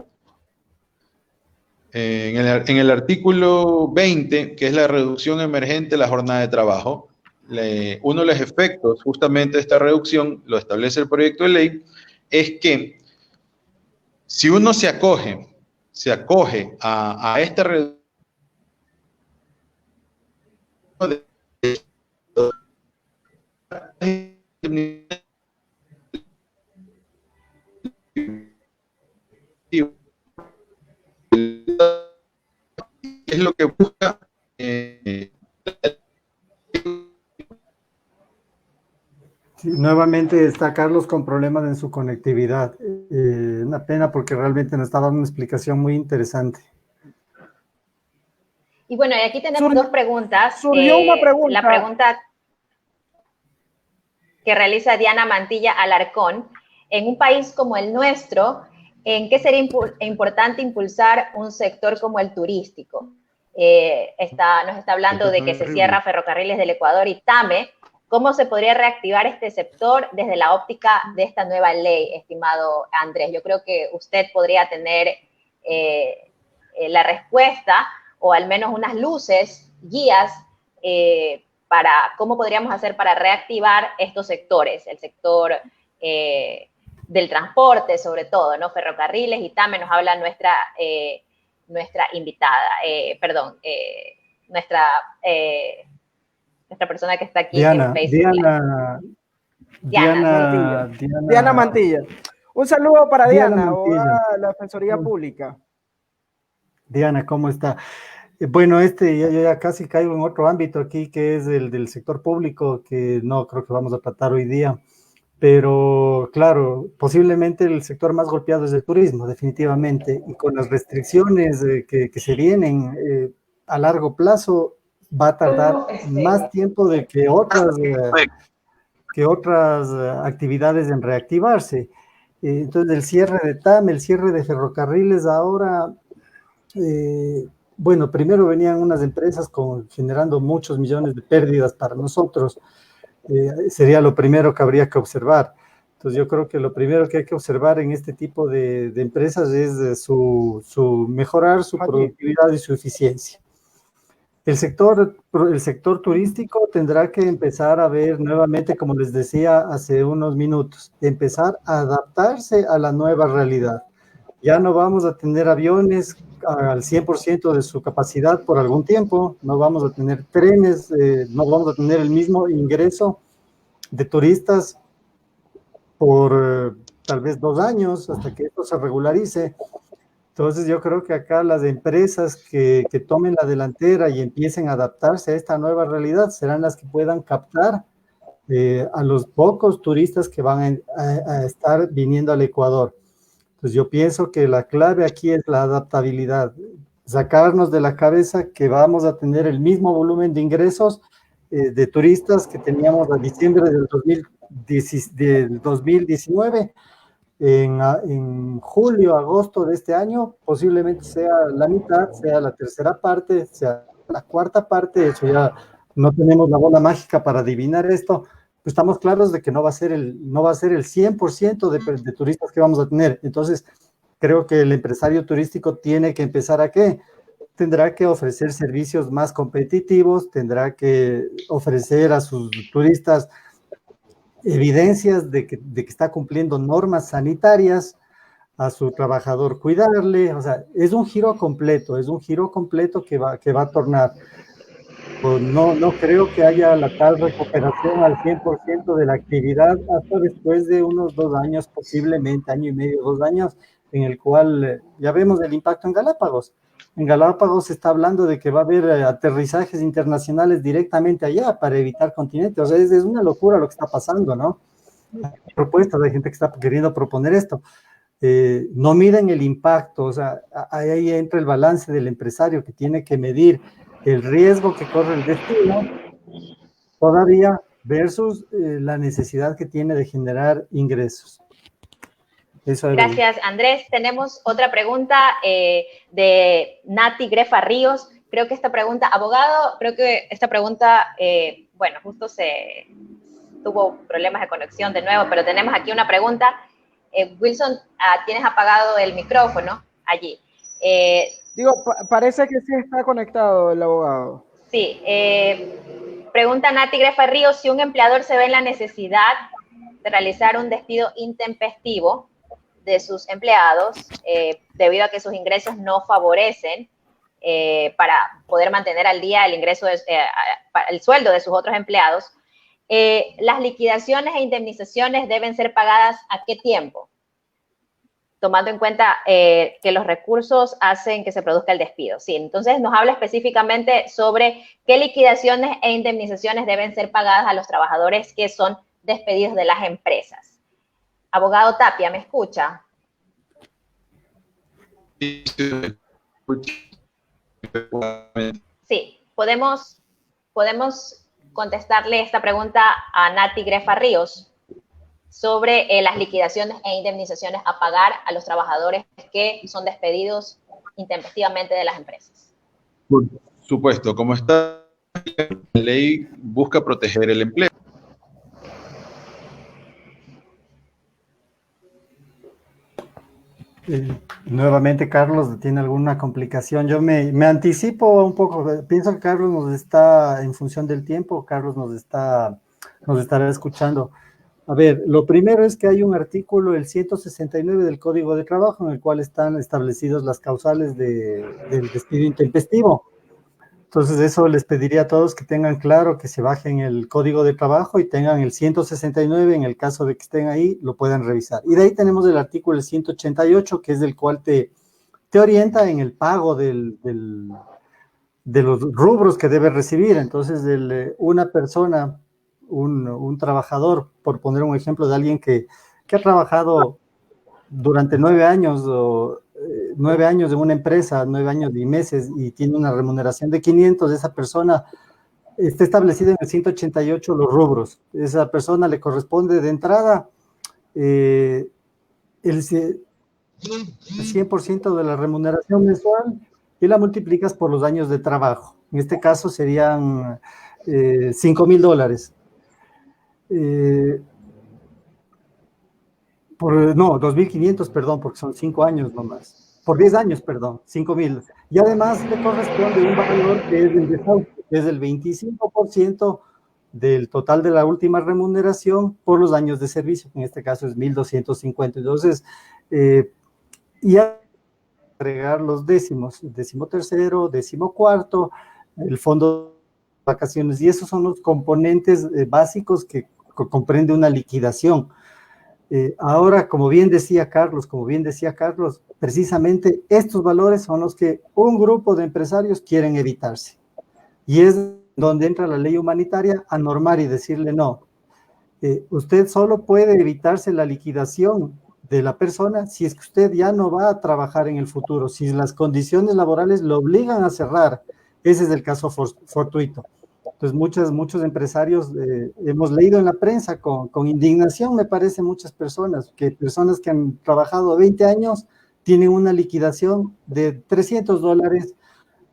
En el artículo 20, que es la reducción emergente de la jornada de trabajo, uno de los efectos justamente de esta reducción, lo establece el proyecto de ley, es que si uno se acoge a esta reducción es lo que busca Sí, nuevamente está Carlos con problemas en su conectividad. Una pena porque realmente nos está dando una explicación muy interesante. Y bueno, y aquí tenemos dos preguntas. Surgió una pregunta. La pregunta que realiza Diana Mantilla Alarcón. En un país como el nuestro, ¿en qué sería importante impulsar un sector como el turístico? Nos está hablando de que se cierra Ferrocarriles del Ecuador y TAME. ¿Cómo se podría reactivar este sector desde la óptica de esta nueva ley, estimado Andrés? Yo creo que usted podría tener la respuesta o al menos unas luces, guías, para cómo podríamos hacer para reactivar estos sectores, el sector del transporte sobre todo, ¿no? Ferrocarriles y TAME nos habla nuestra invitada, nuestra persona que está aquí en Facebook. Diana Mantilla. Un saludo para Diana o a la Defensoría Pública. Diana, ¿cómo está? Bueno, yo ya casi caigo en otro ámbito aquí, que es el del sector público, que no creo que vamos a tratar hoy día. Pero, claro, posiblemente el sector más golpeado es el turismo, definitivamente. Y con las restricciones que se vienen a largo plazo, va a tardar más tiempo de que otras actividades en reactivarse. Entonces, el cierre de TAM, el cierre de ferrocarriles ahora, bueno, primero venían unas empresas generando muchos millones de pérdidas para nosotros, sería lo primero que habría que observar. Entonces yo creo que lo primero que hay que observar en este tipo de empresas es mejorar su productividad y su eficiencia. El sector turístico tendrá que empezar a ver nuevamente, como les decía hace unos minutos, empezar a adaptarse a la nueva realidad. Ya no vamos a tener aviones al 100% de su capacidad por algún tiempo, no vamos a tener trenes, no vamos a tener el mismo ingreso de turistas por tal vez 2 años hasta que esto se regularice. Entonces yo creo que acá las empresas que tomen la delantera y empiecen a adaptarse a esta nueva realidad serán las que puedan captar a los pocos turistas que van a estar viniendo al Ecuador. Entonces yo pienso que la clave aquí es la adaptabilidad, sacarnos de la cabeza que vamos a tener el mismo volumen de ingresos de turistas que teníamos a diciembre del 2019. En julio, agosto de este año, posiblemente sea la mitad, sea la tercera parte, sea la cuarta parte. Eso ya no tenemos la bola mágica para adivinar esto. Pues estamos claros de que no va a ser el 100% de turistas que vamos a tener. Entonces, creo que el empresario turístico tiene que empezar ¿a qué? Tendrá que ofrecer servicios más competitivos, tendrá que ofrecer a sus turistas evidencias de que está cumpliendo normas sanitarias, a su trabajador cuidarle, o sea, es un giro completo que va a tornar. Pues no creo que haya la tal recuperación al 100% de la actividad hasta después de unos 2 años, posiblemente año y medio, 2 años, en el cual ya vemos el impacto en Galápagos. En Galápagos se está hablando de que va a haber aterrizajes internacionales directamente allá para evitar continentes. O sea, es una locura lo que está pasando, ¿no? Hay propuestas, hay gente que está queriendo proponer esto. No miden el impacto, o sea, ahí entra el balance del empresario que tiene que medir el riesgo que corre el destino todavía versus la necesidad que tiene de generar ingresos. Gracias, Andrés. Tenemos otra pregunta de Nati Grefa Ríos. Creo que esta pregunta, abogado, bueno, justo tuvo problemas de conexión de nuevo, pero tenemos aquí una pregunta. Wilson, tienes apagado el micrófono allí. Parece que sí está conectado el abogado. Sí. Pregunta Nati Grefa Ríos, si un empleador se ve en la necesidad de realizar un despido intempestivo de sus empleados, debido a que sus ingresos no favorecen para poder mantener al día el sueldo de sus otros empleados, las liquidaciones e indemnizaciones deben ser pagadas ¿a qué tiempo? Tomando en cuenta que los recursos hacen que se produzca el despido. Sí, entonces nos habla específicamente sobre qué liquidaciones e indemnizaciones deben ser pagadas a los trabajadores que son despedidos de las empresas. Abogado Tapia, ¿me escucha? Sí, podemos contestarle esta pregunta a Nati Grefa Ríos sobre las liquidaciones e indemnizaciones a pagar a los trabajadores que son despedidos intempestivamente de las empresas. Por supuesto, como está la ley busca proteger el empleo. Nuevamente, Carlos, ¿tiene alguna complicación? Yo me anticipo un poco. Pienso que Carlos nos está, en función del tiempo, Carlos nos estará escuchando. A ver, lo primero es que hay un artículo, el 169 del Código de Trabajo, en el cual están establecidas las causales del despido intempestivo. Entonces, eso les pediría a todos que tengan claro que se bajen el Código de Trabajo y tengan el 169, en el caso de que estén ahí, lo puedan revisar. Y de ahí tenemos el artículo 188, que es del cual te orienta en el pago de los rubros que debe recibir. Entonces, una persona, un trabajador, por poner un ejemplo de alguien que ha trabajado durante 9 años o 9 años en una empresa, 9 años y meses, y tiene una remuneración de 500, esa persona está establecida en el 188 los rubros. Esa persona le corresponde de entrada el 100% de la remuneración mensual y la multiplicas por los años de trabajo. En este caso serían $5,000. No, 2.500, perdón, porque son 5 años nomás. Por 10 años, perdón, 5.000. Y además le corresponde un valor que es el desahucio, que es el 25% del total de la última remuneración por los años de servicio, que en este caso es 1.250. Entonces, y agregar los décimos, 13º, 14º, el fondo de vacaciones, y esos son los componentes básicos que comprende una liquidación. Ahora, como bien decía Carlos, precisamente estos valores son los que un grupo de empresarios quieren evitarse. Y es donde entra la ley humanitaria a normar y decirle no. Usted solo puede evitarse la liquidación de la persona si es que usted ya no va a trabajar en el futuro, si las condiciones laborales lo obligan a cerrar. Ese es el caso fortuito. Entonces, muchos empresarios hemos leído en la prensa con indignación, me parece, muchas personas que han trabajado 20 años tienen una liquidación de $300.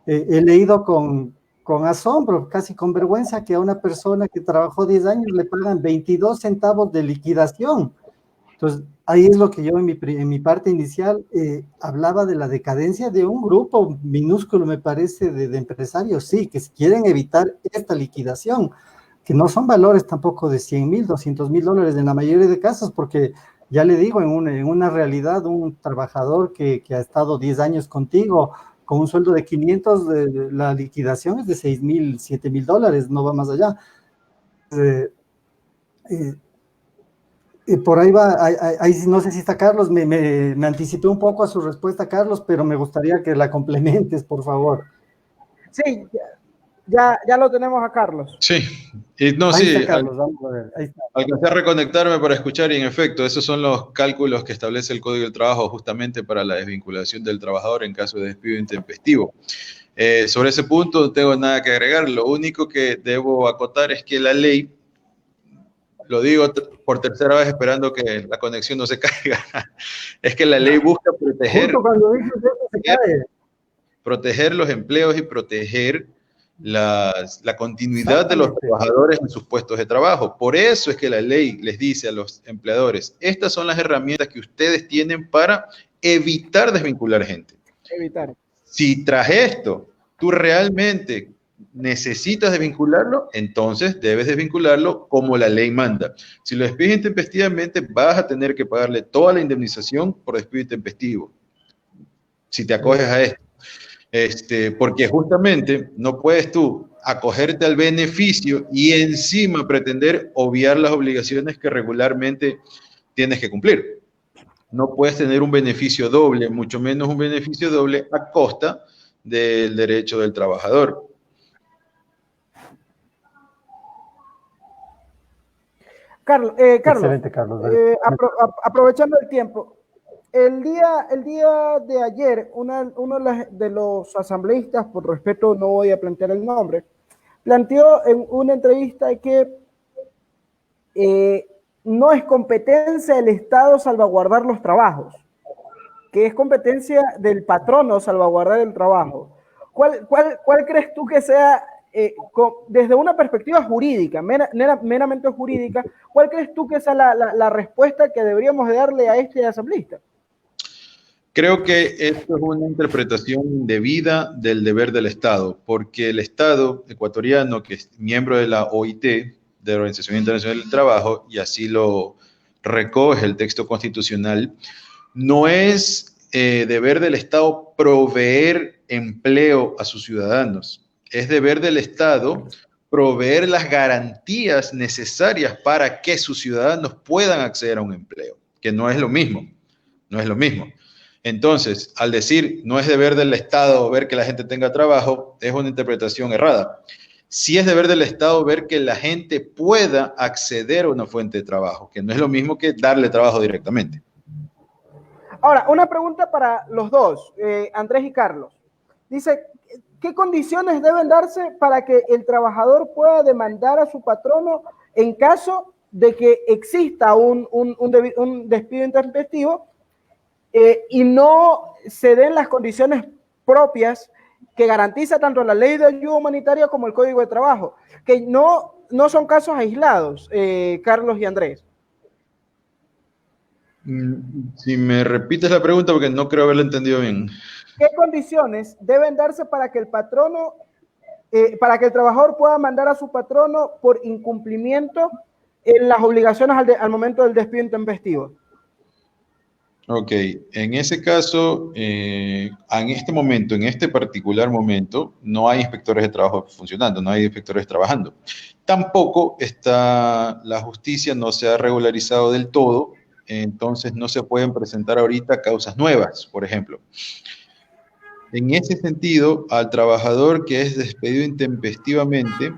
He leído con asombro, casi con vergüenza, que a una persona que trabajó 10 años le pagan 22 centavos de liquidación. Entonces, ahí es lo que yo en mi parte inicial hablaba de la decadencia de un grupo minúsculo, me parece, de empresarios, sí, que quieren evitar esta liquidación, que no son valores tampoco de $100,000, $200,000 en la mayoría de casos, porque ya le digo, en una realidad, un trabajador que ha estado 10 años contigo, con un sueldo de 500, la liquidación es de $6,000, $7,000, no va más allá. Por ahí va, ahí no sé si está Carlos, me anticipé un poco a su respuesta, Carlos, pero me gustaría que la complementes, por favor. Sí, ya lo tenemos a Carlos. Sí, no, Ahí sí, está Carlos, vamos a ver, ahí está. Alcancé a reconectarme para escuchar y en efecto, esos son los cálculos que establece el Código del Trabajo justamente para la desvinculación del trabajador en caso de despido intempestivo. Sobre ese punto no tengo nada que agregar, lo único que debo acotar es que la ley, lo digo por tercera vez esperando que la conexión no se caiga, es que la ley busca proteger los empleos y proteger la continuidad de los trabajadores en sus puestos de trabajo. Por eso es que la ley les dice a los empleadores, estas son las herramientas que ustedes tienen para evitar desvincular gente. Si tras esto tú realmente necesitas desvincularlo, entonces debes desvincularlo como la ley manda. Si lo despides intempestivamente, vas a tener que pagarle toda la indemnización por despido intempestivo. Si te acoges a esto. Porque justamente no puedes tú acogerte al beneficio y encima pretender obviar las obligaciones que regularmente tienes que cumplir. No puedes tener un beneficio doble, mucho menos un beneficio doble a costa del derecho del trabajador. Carlos, Excelente, Carlos. Aprovechando el tiempo, el día de ayer, uno de los asambleístas, por respeto no voy a plantear el nombre, planteó en una entrevista que no es competencia del Estado salvaguardar los trabajos, que es competencia del patrono salvaguardar el trabajo. ¿Cuál crees tú que sea, desde una perspectiva jurídica, meramente jurídica, cuál crees tú que sea la respuesta que deberíamos de darle a este asambleísta? Creo que esto es una interpretación indebida del deber del Estado, porque el Estado ecuatoriano, que es miembro de la OIT, de la Organización Internacional del Trabajo, y así lo recoge el texto constitucional, no es deber del Estado proveer empleo a sus ciudadanos. Es deber del Estado proveer las garantías necesarias para que sus ciudadanos puedan acceder a un empleo, que no es lo mismo, no es lo mismo. Entonces, al decir no es deber del Estado ver que la gente tenga trabajo, es una interpretación errada. Sí es deber del Estado ver que la gente pueda acceder a una fuente de trabajo, que no es lo mismo que darle trabajo directamente. Ahora, una pregunta para los dos, Andrés y Carlos. Dice, ¿qué condiciones deben darse para que el trabajador pueda demandar a su patrono en caso de que exista un despido intempestivo y no se den las condiciones propias que garantiza tanto la ley de ayuda humanitaria como el Código de Trabajo, que no son casos aislados, Carlos y Andrés? Si me repites la pregunta, porque no creo haberla entendido bien. ¿Qué condiciones deben darse para que el patrono, para que el trabajador pueda mandar a su patrono por incumplimiento en las obligaciones al momento del despido intempestivo? Ok, en ese caso, en este momento, en este particular momento, no hay inspectores de trabajo funcionando, no hay inspectores trabajando. Tampoco está, la justicia no se ha regularizado del todo, entonces no se pueden presentar ahorita causas nuevas, por ejemplo. En ese sentido, al trabajador que es despedido intempestivamente,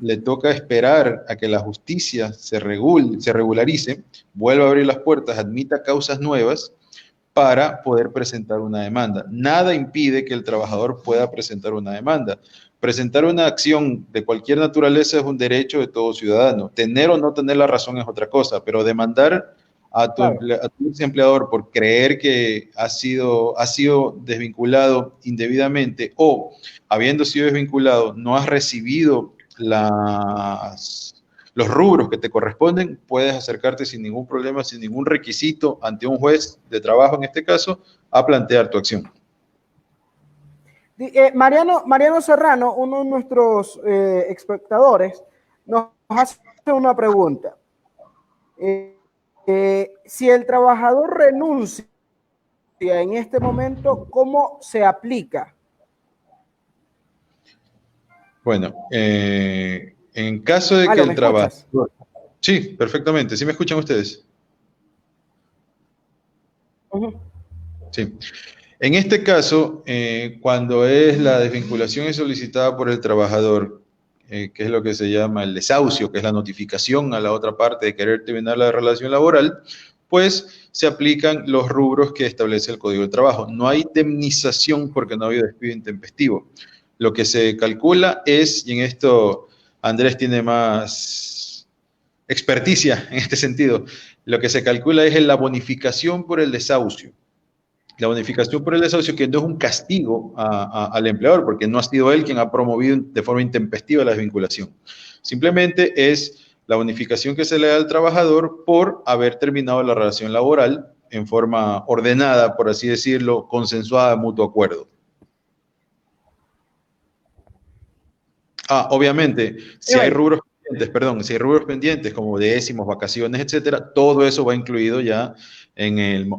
le toca esperar a que la justicia se regularice, vuelva a abrir las puertas, admita causas nuevas para poder presentar una demanda. Nada impide que el trabajador pueda presentar una demanda. Presentar una acción de cualquier naturaleza es un derecho de todo ciudadano. Tener o no tener la razón es otra cosa, pero demandar a tu ex empleador por creer que ha sido desvinculado indebidamente o, habiendo sido desvinculado, no has recibido los rubros que te corresponden, puedes acercarte sin ningún problema, sin ningún requisito ante un juez de trabajo, en este caso, a plantear tu acción. Mariano Serrano, uno de nuestros espectadores, nos hace una pregunta. Si el trabajador renuncia en este momento, ¿cómo se aplica? Bueno, en caso de que el trabajador... Sí, perfectamente. ¿Sí me escuchan ustedes? Sí. En este caso, cuando es la desvinculación es solicitada por el trabajador, que es lo que se llama el desahucio, que es la notificación a la otra parte de querer terminar la relación laboral, pues se aplican los rubros que establece el Código del Trabajo. No hay indemnización porque no ha habido despido intempestivo. Lo que se calcula es, y en esto Andrés tiene más experticia en este sentido, lo que se calcula es la bonificación por el desahucio. La bonificación por el desahucio, que no es un castigo al empleador, porque no ha sido él quien ha promovido de forma intempestiva la desvinculación. Simplemente es la bonificación que se le da al trabajador por haber terminado la relación laboral en forma ordenada, por así decirlo, consensuada, mutuo acuerdo. Obviamente, si hay rubros pendientes, como décimos, vacaciones, etcétera, todo eso va incluido ya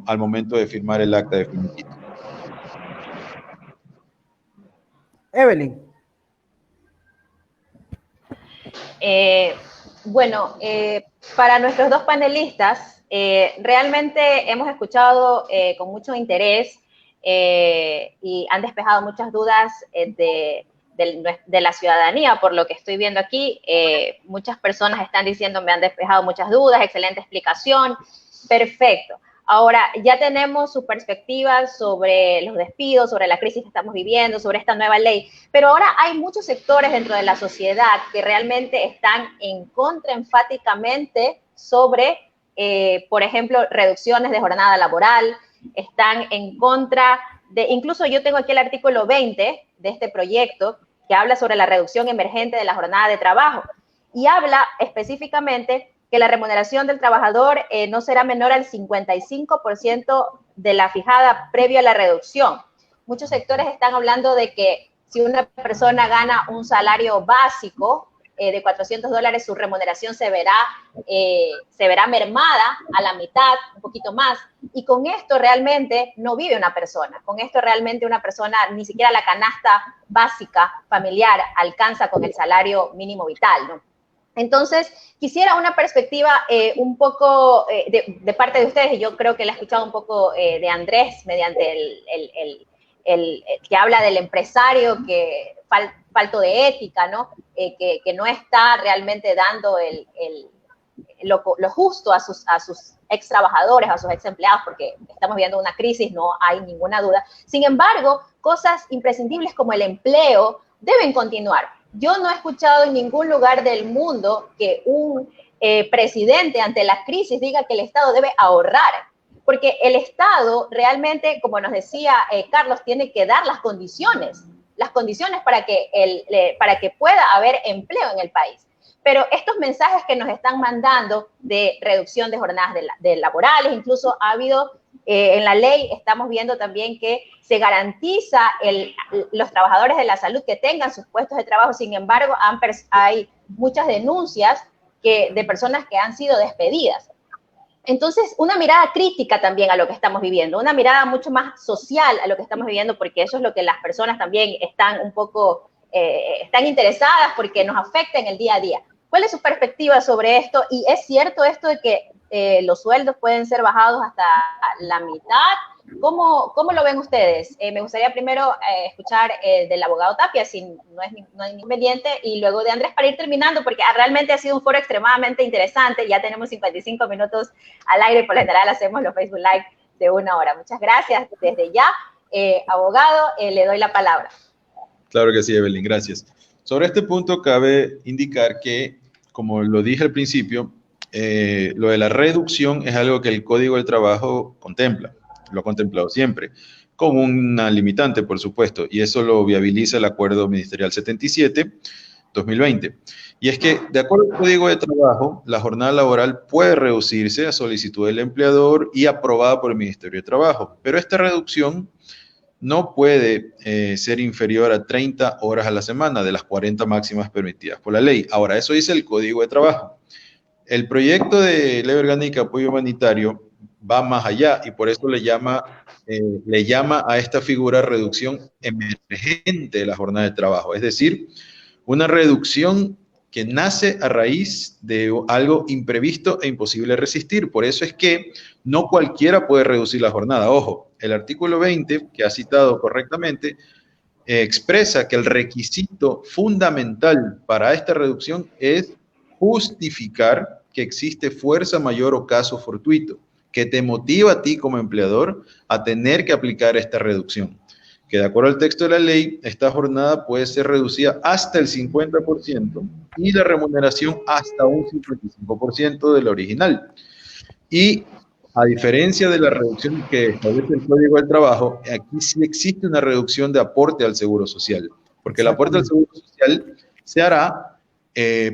al momento de firmar el acta definitivo. Evelyn. Bueno, para nuestros dos panelistas, realmente hemos escuchado con mucho interés y han despejado muchas dudas de la ciudadanía, por lo que estoy viendo aquí. Muchas personas están diciendo, me han despejado muchas dudas, excelente explicación, perfecto. Ahora, ya tenemos sus perspectivas sobre los despidos, sobre la crisis que estamos viviendo, sobre esta nueva ley, pero ahora hay muchos sectores dentro de la sociedad que realmente están en contra enfáticamente sobre, por ejemplo, reducciones de jornada laboral, están en contra de, incluso yo tengo aquí el artículo 20 de este proyecto que habla sobre la reducción emergente de la jornada de trabajo y habla específicamente que la remuneración del trabajador no será menor al 55% de la fijada previo a la reducción. Muchos sectores están hablando de que si una persona gana un salario básico de $400, su remuneración se verá mermada a la mitad, un poquito más, y con esto realmente no vive una persona. Con esto realmente una persona, ni siquiera la canasta básica familiar alcanza con el salario mínimo vital, ¿no? Entonces, quisiera una perspectiva un poco de parte de ustedes, y yo creo que la he escuchado un poco de Andrés, mediante el que habla del empresario que falto de ética, ¿no? Que no está realmente dando lo justo a sus ex trabajadores, a sus ex empleados, porque estamos viendo una crisis, no hay ninguna duda. Sin embargo, cosas imprescindibles como el empleo deben continuar. Yo no he escuchado en ningún lugar del mundo que un presidente ante la crisis diga que el Estado debe ahorrar, porque el Estado realmente, como nos decía Carlos, tiene que dar las condiciones para que pueda haber empleo en el país. pero estos mensajes que nos están mandando de reducción de jornadas de laborales, incluso ha habido en la ley, estamos viendo también que se garantiza los trabajadores de la salud que tengan sus puestos de trabajo. Sin embargo, hay muchas denuncias de personas que han sido despedidas. Entonces, una mirada crítica también a lo que estamos viviendo, una mirada mucho más social a lo que estamos viviendo, porque eso es lo que las personas también están un poco, están interesadas porque nos afecta en el día a día. ¿Cuál es su perspectiva sobre esto? ¿Y es cierto esto de que los sueldos pueden ser bajados hasta la mitad? ¿Cómo lo ven ustedes? Me gustaría primero escuchar del abogado Tapia, si no es inconveniente, y luego de Andrés para ir terminando, porque realmente ha sido un foro extremadamente interesante. Ya tenemos 55 minutos al aire, por lo general hacemos los Facebook Live de 1 hora. Muchas gracias desde ya. Abogado, le doy la palabra. Claro que sí, Evelyn, gracias. Sobre este punto cabe indicar que, como lo dije al principio, lo de la reducción es algo que el Código del Trabajo contempla, lo ha contemplado siempre, como una limitante, por supuesto, y eso lo viabiliza el Acuerdo Ministerial 77-2020. Y es que, de acuerdo al Código de Trabajo, la jornada laboral puede reducirse a solicitud del empleador y aprobada por el Ministerio de Trabajo, pero esta reducción no puede ser inferior a 30 horas a la semana de las 40 máximas permitidas por la ley. Ahora, eso dice el Código de Trabajo. El proyecto de Ley Orgánica de Apoyo Humanitario va más allá y por eso le llama a esta figura reducción emergente de la jornada de trabajo. Es decir, una reducción que nace a raíz de algo imprevisto e imposible de resistir. Por eso es que no cualquiera puede reducir la jornada. Ojo, el artículo 20, que ha citado correctamente, expresa que el requisito fundamental para esta reducción es justificar que existe fuerza mayor o caso fortuito, que te motiva a ti como empleador a tener que aplicar esta reducción. Que de acuerdo al texto de la ley, esta jornada puede ser reducida hasta el 50% y la remuneración hasta un 55% de la original. Y a diferencia de la reducción que establece el Código del Trabajo, aquí sí existe una reducción de aporte al Seguro Social, porque el aporte al Seguro Social se hará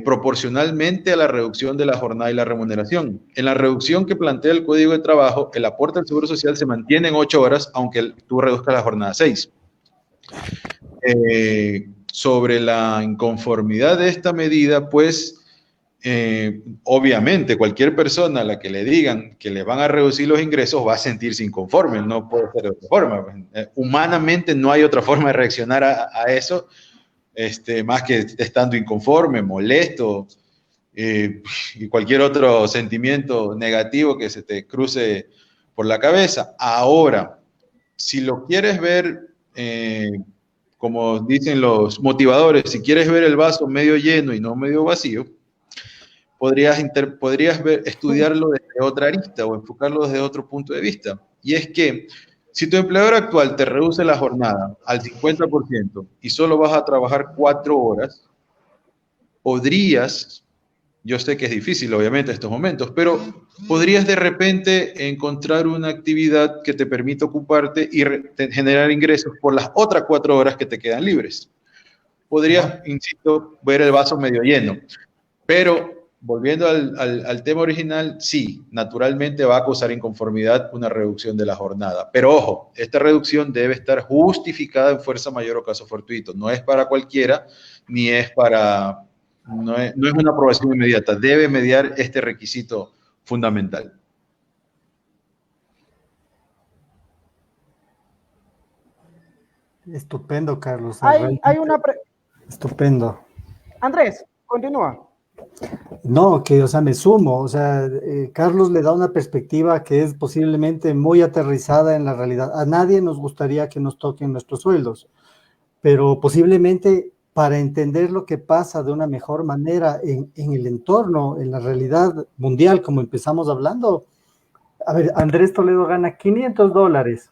proporcionalmente a la reducción de la jornada y la remuneración. En la reducción que plantea el Código de Trabajo, el aporte al Seguro Social se mantiene en 8 horas, aunque tú reduzcas la jornada a 6. Sobre la inconformidad de esta medida, pues, obviamente cualquier persona a la que le digan que le van a reducir los ingresos va a sentirse inconforme, no puede ser de otra forma. Humanamente no hay otra forma de reaccionar a eso, más que estando inconforme, molesto, y cualquier otro sentimiento negativo que se te cruce por la cabeza. Ahora, si lo quieres ver, como dicen los motivadores, si quieres ver el vaso medio lleno y no medio vacío, podrías estudiarlo desde otra arista o enfocarlo desde otro punto de vista. Y es que si tu empleador actual te reduce la jornada al 50% y solo vas a trabajar 4 horas, podrías, yo sé que es difícil obviamente en estos momentos, pero podrías de repente encontrar una actividad que te permita ocuparte y generar ingresos por las otras 4 horas que te quedan libres. Podrías, insisto, ver el vaso medio lleno, pero volviendo al tema original, sí, naturalmente va a causar inconformidad una reducción de la jornada. Pero ojo, esta reducción debe estar justificada en fuerza mayor o caso fortuito. No es para cualquiera, ni es para... No es una aprobación inmediata. Debe mediar este requisito fundamental. Estupendo, Carlos. Hay una... Estupendo. Andrés, continúa. No, que, o sea, me sumo, o sea, Carlos le da una perspectiva que es posiblemente muy aterrizada en la realidad. A nadie nos gustaría que nos toquen nuestros sueldos, pero posiblemente para entender lo que pasa de una mejor manera en el entorno, en la realidad mundial, como empezamos hablando, a ver, Andrés Toledo gana $500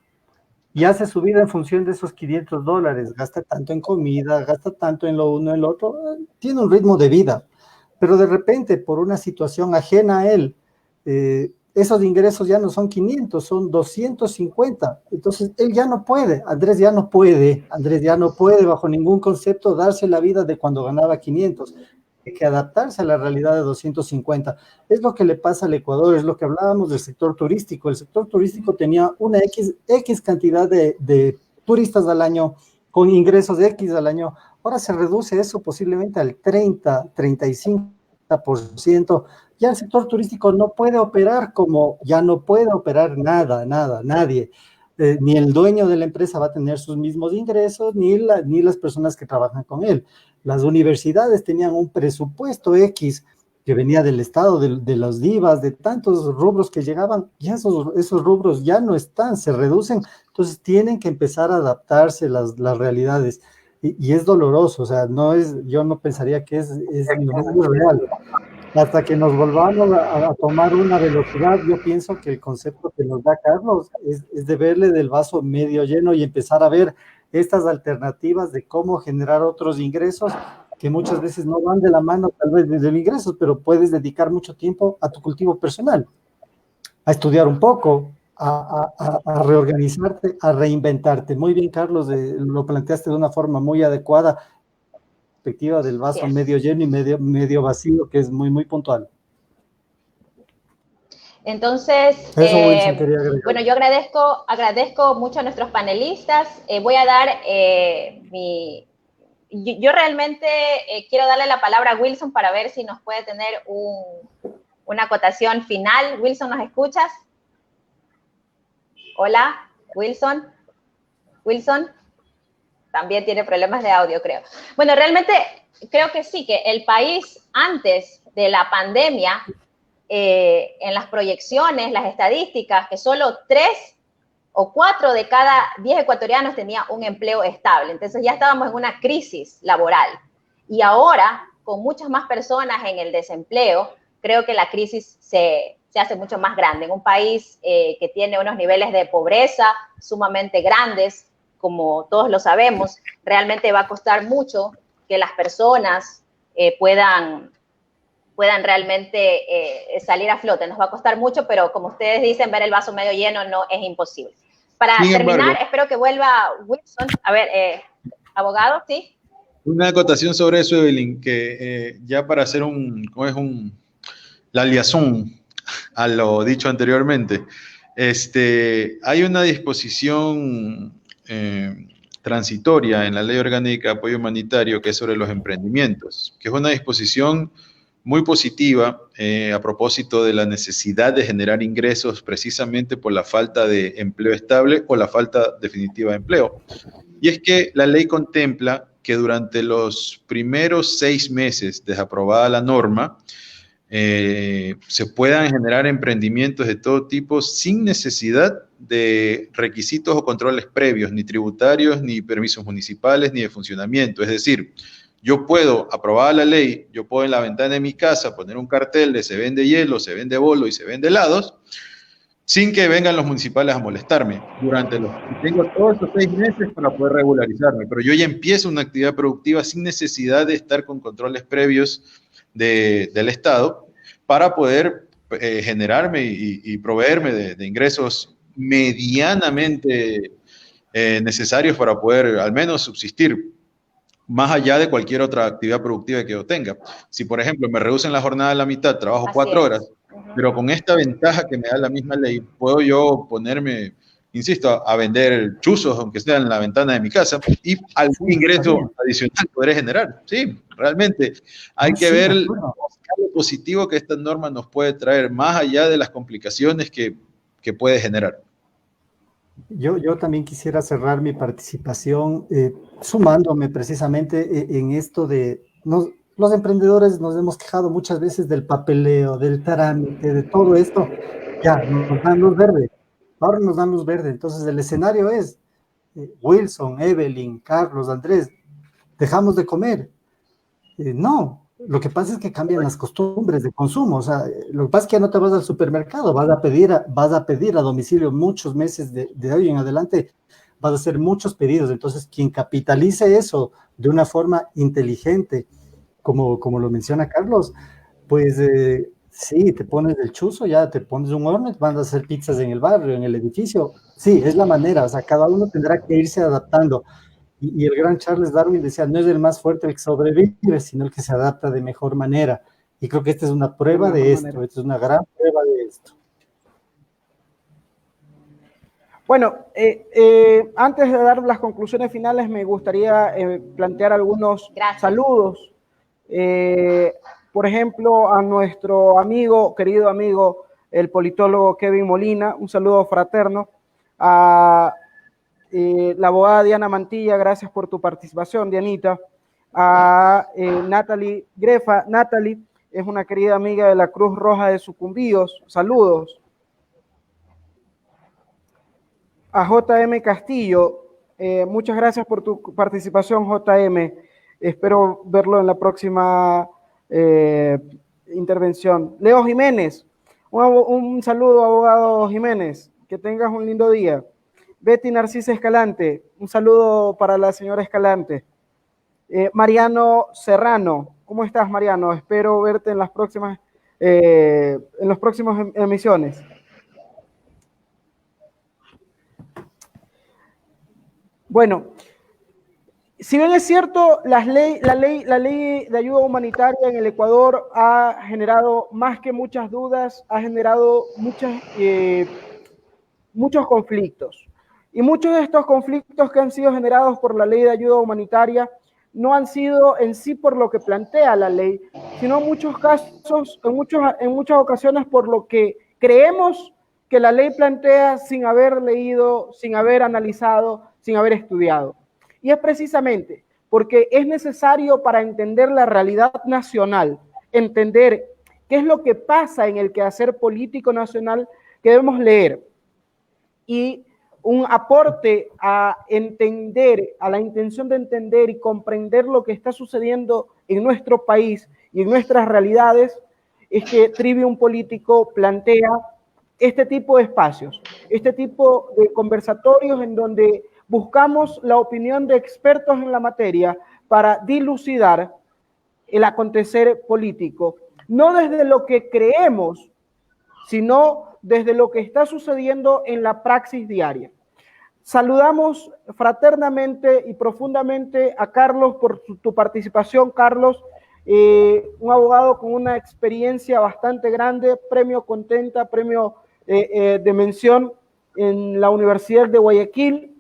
y hace su vida en función de esos $500, gasta tanto en comida, gasta tanto en lo uno, en lo otro, tiene un ritmo de vida. Pero de repente, por una situación ajena a él, esos ingresos ya no son 500, son 250. Entonces, él ya no puede, Andrés ya no puede bajo ningún concepto darse la vida de cuando ganaba 500. que adaptarse a la realidad de 250. Es lo que le pasa al Ecuador, es lo que hablábamos del sector turístico. El sector turístico tenía una X cantidad de turistas al año, con ingresos de X al año. Ahora se reduce eso posiblemente al 30, 35%. Ya el sector turístico no puede operar como, ya no puede operar nadie. Ni el dueño de la empresa va a tener sus mismos ingresos, ni las personas que trabajan con él. Las universidades tenían un presupuesto X que venía del Estado, de los DIVAs, de tantos rubros que llegaban, ya esos rubros ya no están, se reducen, entonces tienen que empezar a adaptarse las realidades. Y es doloroso, o sea, yo no pensaría que es real. Hasta que nos volvamos a tomar una velocidad, yo pienso que el concepto que nos da Carlos es de verle del vaso medio lleno y empezar a ver estas alternativas de cómo generar otros ingresos que muchas veces no van de la mano tal vez desde los ingresos, pero puedes dedicar mucho tiempo a tu cultivo personal, a estudiar un poco, a reorganizarte, a reinventarte. Muy bien, Carlos, lo planteaste de una forma muy adecuada, perspectiva del vaso medio lleno y medio vacío, que es muy puntual. Entonces, bueno, yo agradezco mucho a nuestros panelistas. Voy a dar yo realmente quiero darle la palabra a Wilson para ver si nos puede tener una acotación final. Wilson, ¿nos escuchas? Hola, Wilson. Wilson. También tiene problemas de audio, creo. Bueno, realmente creo que sí, que el país antes de la pandemia, en las proyecciones, las estadísticas, que solo 3 o 4 de cada 10 ecuatorianos tenía un empleo estable. Entonces ya estábamos en una crisis laboral. Y ahora, con muchas más personas en el desempleo, creo que la crisis se hace mucho más grande. En un país que tiene unos niveles de pobreza sumamente grandes, como todos lo sabemos, realmente va a costar mucho que las personas puedan realmente salir a flote. Nos va a costar mucho, pero como ustedes dicen, ver el vaso medio lleno no es imposible. Para terminar, espero que vuelva Wilson. A ver, abogado, ¿sí? Una acotación sobre eso, Evelyn, que ya para hacer la liazón a lo dicho anteriormente, hay una disposición transitoria en la Ley Orgánica de Apoyo Humanitario que es sobre los emprendimientos, que es una disposición muy positiva a propósito de la necesidad de generar ingresos precisamente por la falta de empleo estable o la falta definitiva de empleo. Y es que la ley contempla que durante los primeros 6 meses desde aprobada la norma, se puedan generar emprendimientos de todo tipo sin necesidad de requisitos o controles previos, ni tributarios, ni permisos municipales, ni de funcionamiento. Es decir, yo puedo, aprobada la ley, yo puedo en la ventana de mi casa poner un cartel de se vende hielo, se vende bolo y se vende helados, sin que vengan los municipales a molestarme. Tengo todos esos 6 meses para poder regularizarme, pero yo ya empiezo una actividad productiva sin necesidad de estar con controles previos del Estado para poder generarme y proveerme de ingresos medianamente necesarios para poder al menos subsistir más allá de cualquier otra actividad productiva que yo tenga. Si, por ejemplo, me reducen la jornada a la mitad, trabajo 4 horas, pero con esta ventaja que me da la misma ley, puedo yo ponerme, insisto, a vender chuzos, aunque sea en la ventana de mi casa, y algún ingreso adicional podré generar. Sí, realmente hay que ver lo positivo que esta norma nos puede traer, más allá de las complicaciones que puede generar. Yo también quisiera cerrar mi participación sumándome precisamente en esto de... Los emprendedores nos hemos quejado muchas veces del papeleo, del trámite, de todo esto. Ya, nos dan luz verde. Ahora nos dan luz verde. Entonces el escenario es Wilson, Evelyn, Carlos, Andrés, ¿dejamos de comer? No. Lo que pasa es que cambian las costumbres de consumo. O sea, lo que pasa es que ya no te vas al supermercado, vas a pedir a domicilio muchos meses de hoy en adelante, vas a hacer muchos pedidos. Entonces, quien capitalice eso de una forma inteligente, como lo menciona Carlos, pues sí, te pones el chuzo, ya te pones un horno, van a hacer pizzas en el barrio, en el edificio. Sí, es la manera, o sea, cada uno tendrá que irse adaptando. Y el gran Charles Darwin decía, no es el más fuerte el que sobrevive, sino el que se adapta de mejor manera. Y creo que esta es una prueba de esto, esta es una gran prueba de esto. Bueno, antes de dar las conclusiones finales, me gustaría plantear algunos saludos. Por ejemplo, a nuestro querido amigo, el politólogo Kevin Molina, un saludo fraterno. A la abogada Diana Mantilla, gracias por tu participación, Dianita. A Natalie Grefa. Natalie es una querida amiga de la Cruz Roja de Sucumbíos. Saludos. A JM Castillo, muchas gracias por tu participación, JM. Espero verlo en la próxima intervención. Leo Jiménez, un saludo, abogado Jiménez. Que tengas un lindo día. Betty Narcisa Escalante, un saludo para la señora Escalante. Mariano Serrano, ¿cómo estás, Mariano? Espero verte en las próximas emisiones. Bueno, si bien es cierto, la ley de ayuda humanitaria en el Ecuador ha generado más que muchas dudas, ha generado muchos conflictos. Y muchos de estos conflictos que han sido generados por la ley de ayuda humanitaria no han sido en sí por lo que plantea la ley, sino en muchos casos, en muchas ocasiones por lo que creemos que la ley plantea sin haber leído, sin haber analizado, sin haber estudiado. Y es precisamente porque es necesario para entender la realidad nacional, entender qué es lo que pasa en el quehacer político nacional, que debemos leer. Y un aporte a entender, a la intención de entender y comprender lo que está sucediendo en nuestro país y en nuestras realidades, es que Trivium Político plantea este tipo de espacios, este tipo de conversatorios en donde buscamos la opinión de expertos en la materia para dilucidar el acontecer político, no desde lo que creemos, sino desde lo que está sucediendo en la praxis diaria. Saludamos fraternamente y profundamente a Carlos por tu participación, Carlos, un abogado con una experiencia bastante grande, premio Contenta, premio de mención en la Universidad de Guayaquil.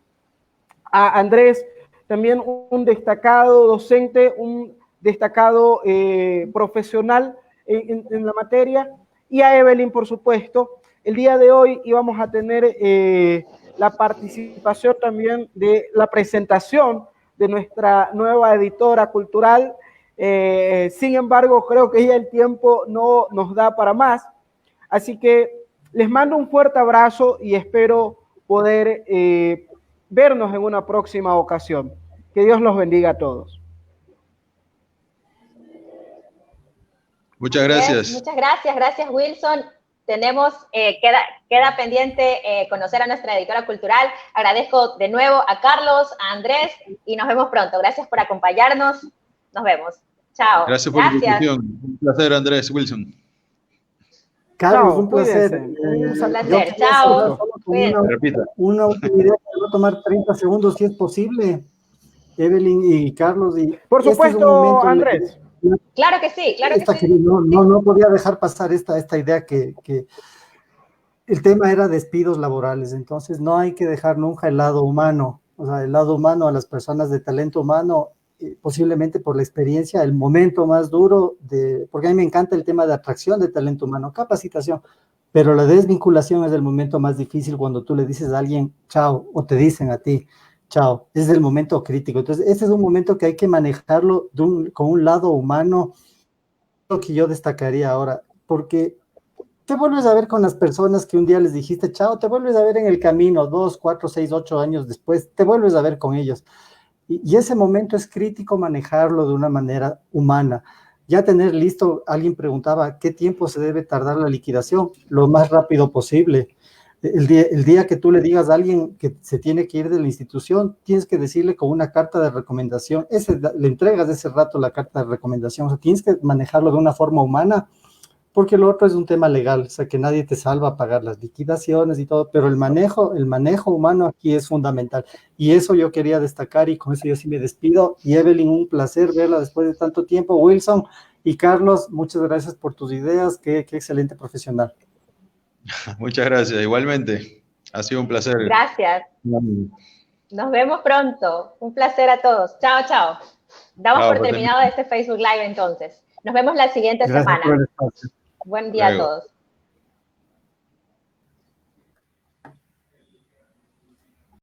A Andrés, también un destacado docente, un destacado profesional en la materia, y a Evelyn, por supuesto. El día de hoy íbamos a tener la participación también de la presentación de nuestra nueva editora cultural. Sin embargo, creo que ya el tiempo no nos da para más. Así que les mando un fuerte abrazo y espero poder vernos en una próxima ocasión. Que Dios los bendiga a todos. Muchas gracias. Muchas gracias, gracias Wilson. Tenemos, queda pendiente conocer a nuestra editora cultural. Agradezco de nuevo a Carlos, a Andrés y nos vemos pronto. Gracias por acompañarnos. Nos vemos. Chao. Gracias por la invitación. Un placer, Andrés, Wilson. Carlos, Chao, un placer. Un placer. Chao. Una idea que va a tomar 30 segundos si es posible. Evelyn y Carlos. Y por supuesto, Andrés. Claro que sí, claro que sí. No podía dejar pasar esta idea que el tema era despidos laborales, entonces no hay que dejar nunca el lado humano, o sea, el lado humano a las personas de talento humano, posiblemente por la experiencia, el momento más duro, porque a mí me encanta el tema de atracción de talento humano, capacitación, pero la desvinculación es el momento más difícil cuando tú le dices a alguien chao, o te dicen a ti chao, ese es el momento crítico. Entonces, ese es un momento que hay que manejarlo con un lado humano, lo que yo destacaría ahora, porque te vuelves a ver con las personas que un día les dijiste chao, te vuelves a ver en el camino, 2, 4, 6, 8 años después, te vuelves a ver con ellos. Y ese momento es crítico manejarlo de una manera humana. Ya tener listo, alguien preguntaba, ¿qué tiempo se debe tardar la liquidación? Lo más rápido posible. El día que tú le digas a alguien que se tiene que ir de la institución, tienes que decirle con una carta de recomendación, le entregas de ese rato la carta de recomendación, o sea, tienes que manejarlo de una forma humana porque lo otro es un tema legal, o sea, que nadie te salva a pagar las liquidaciones y todo, pero el manejo humano aquí es fundamental. Y eso yo quería destacar, y con eso yo sí me despido. Y Evelyn, un placer verla después de tanto tiempo. Wilson y Carlos, muchas gracias por tus ideas, qué excelente profesional. Muchas gracias, igualmente. Ha sido un placer. Gracias. Nos vemos pronto. Un placer a todos. Chao, chao. Damos por terminado este Facebook Live entonces. Nos vemos la siguiente semana. Por el espacio. Buen día a todos.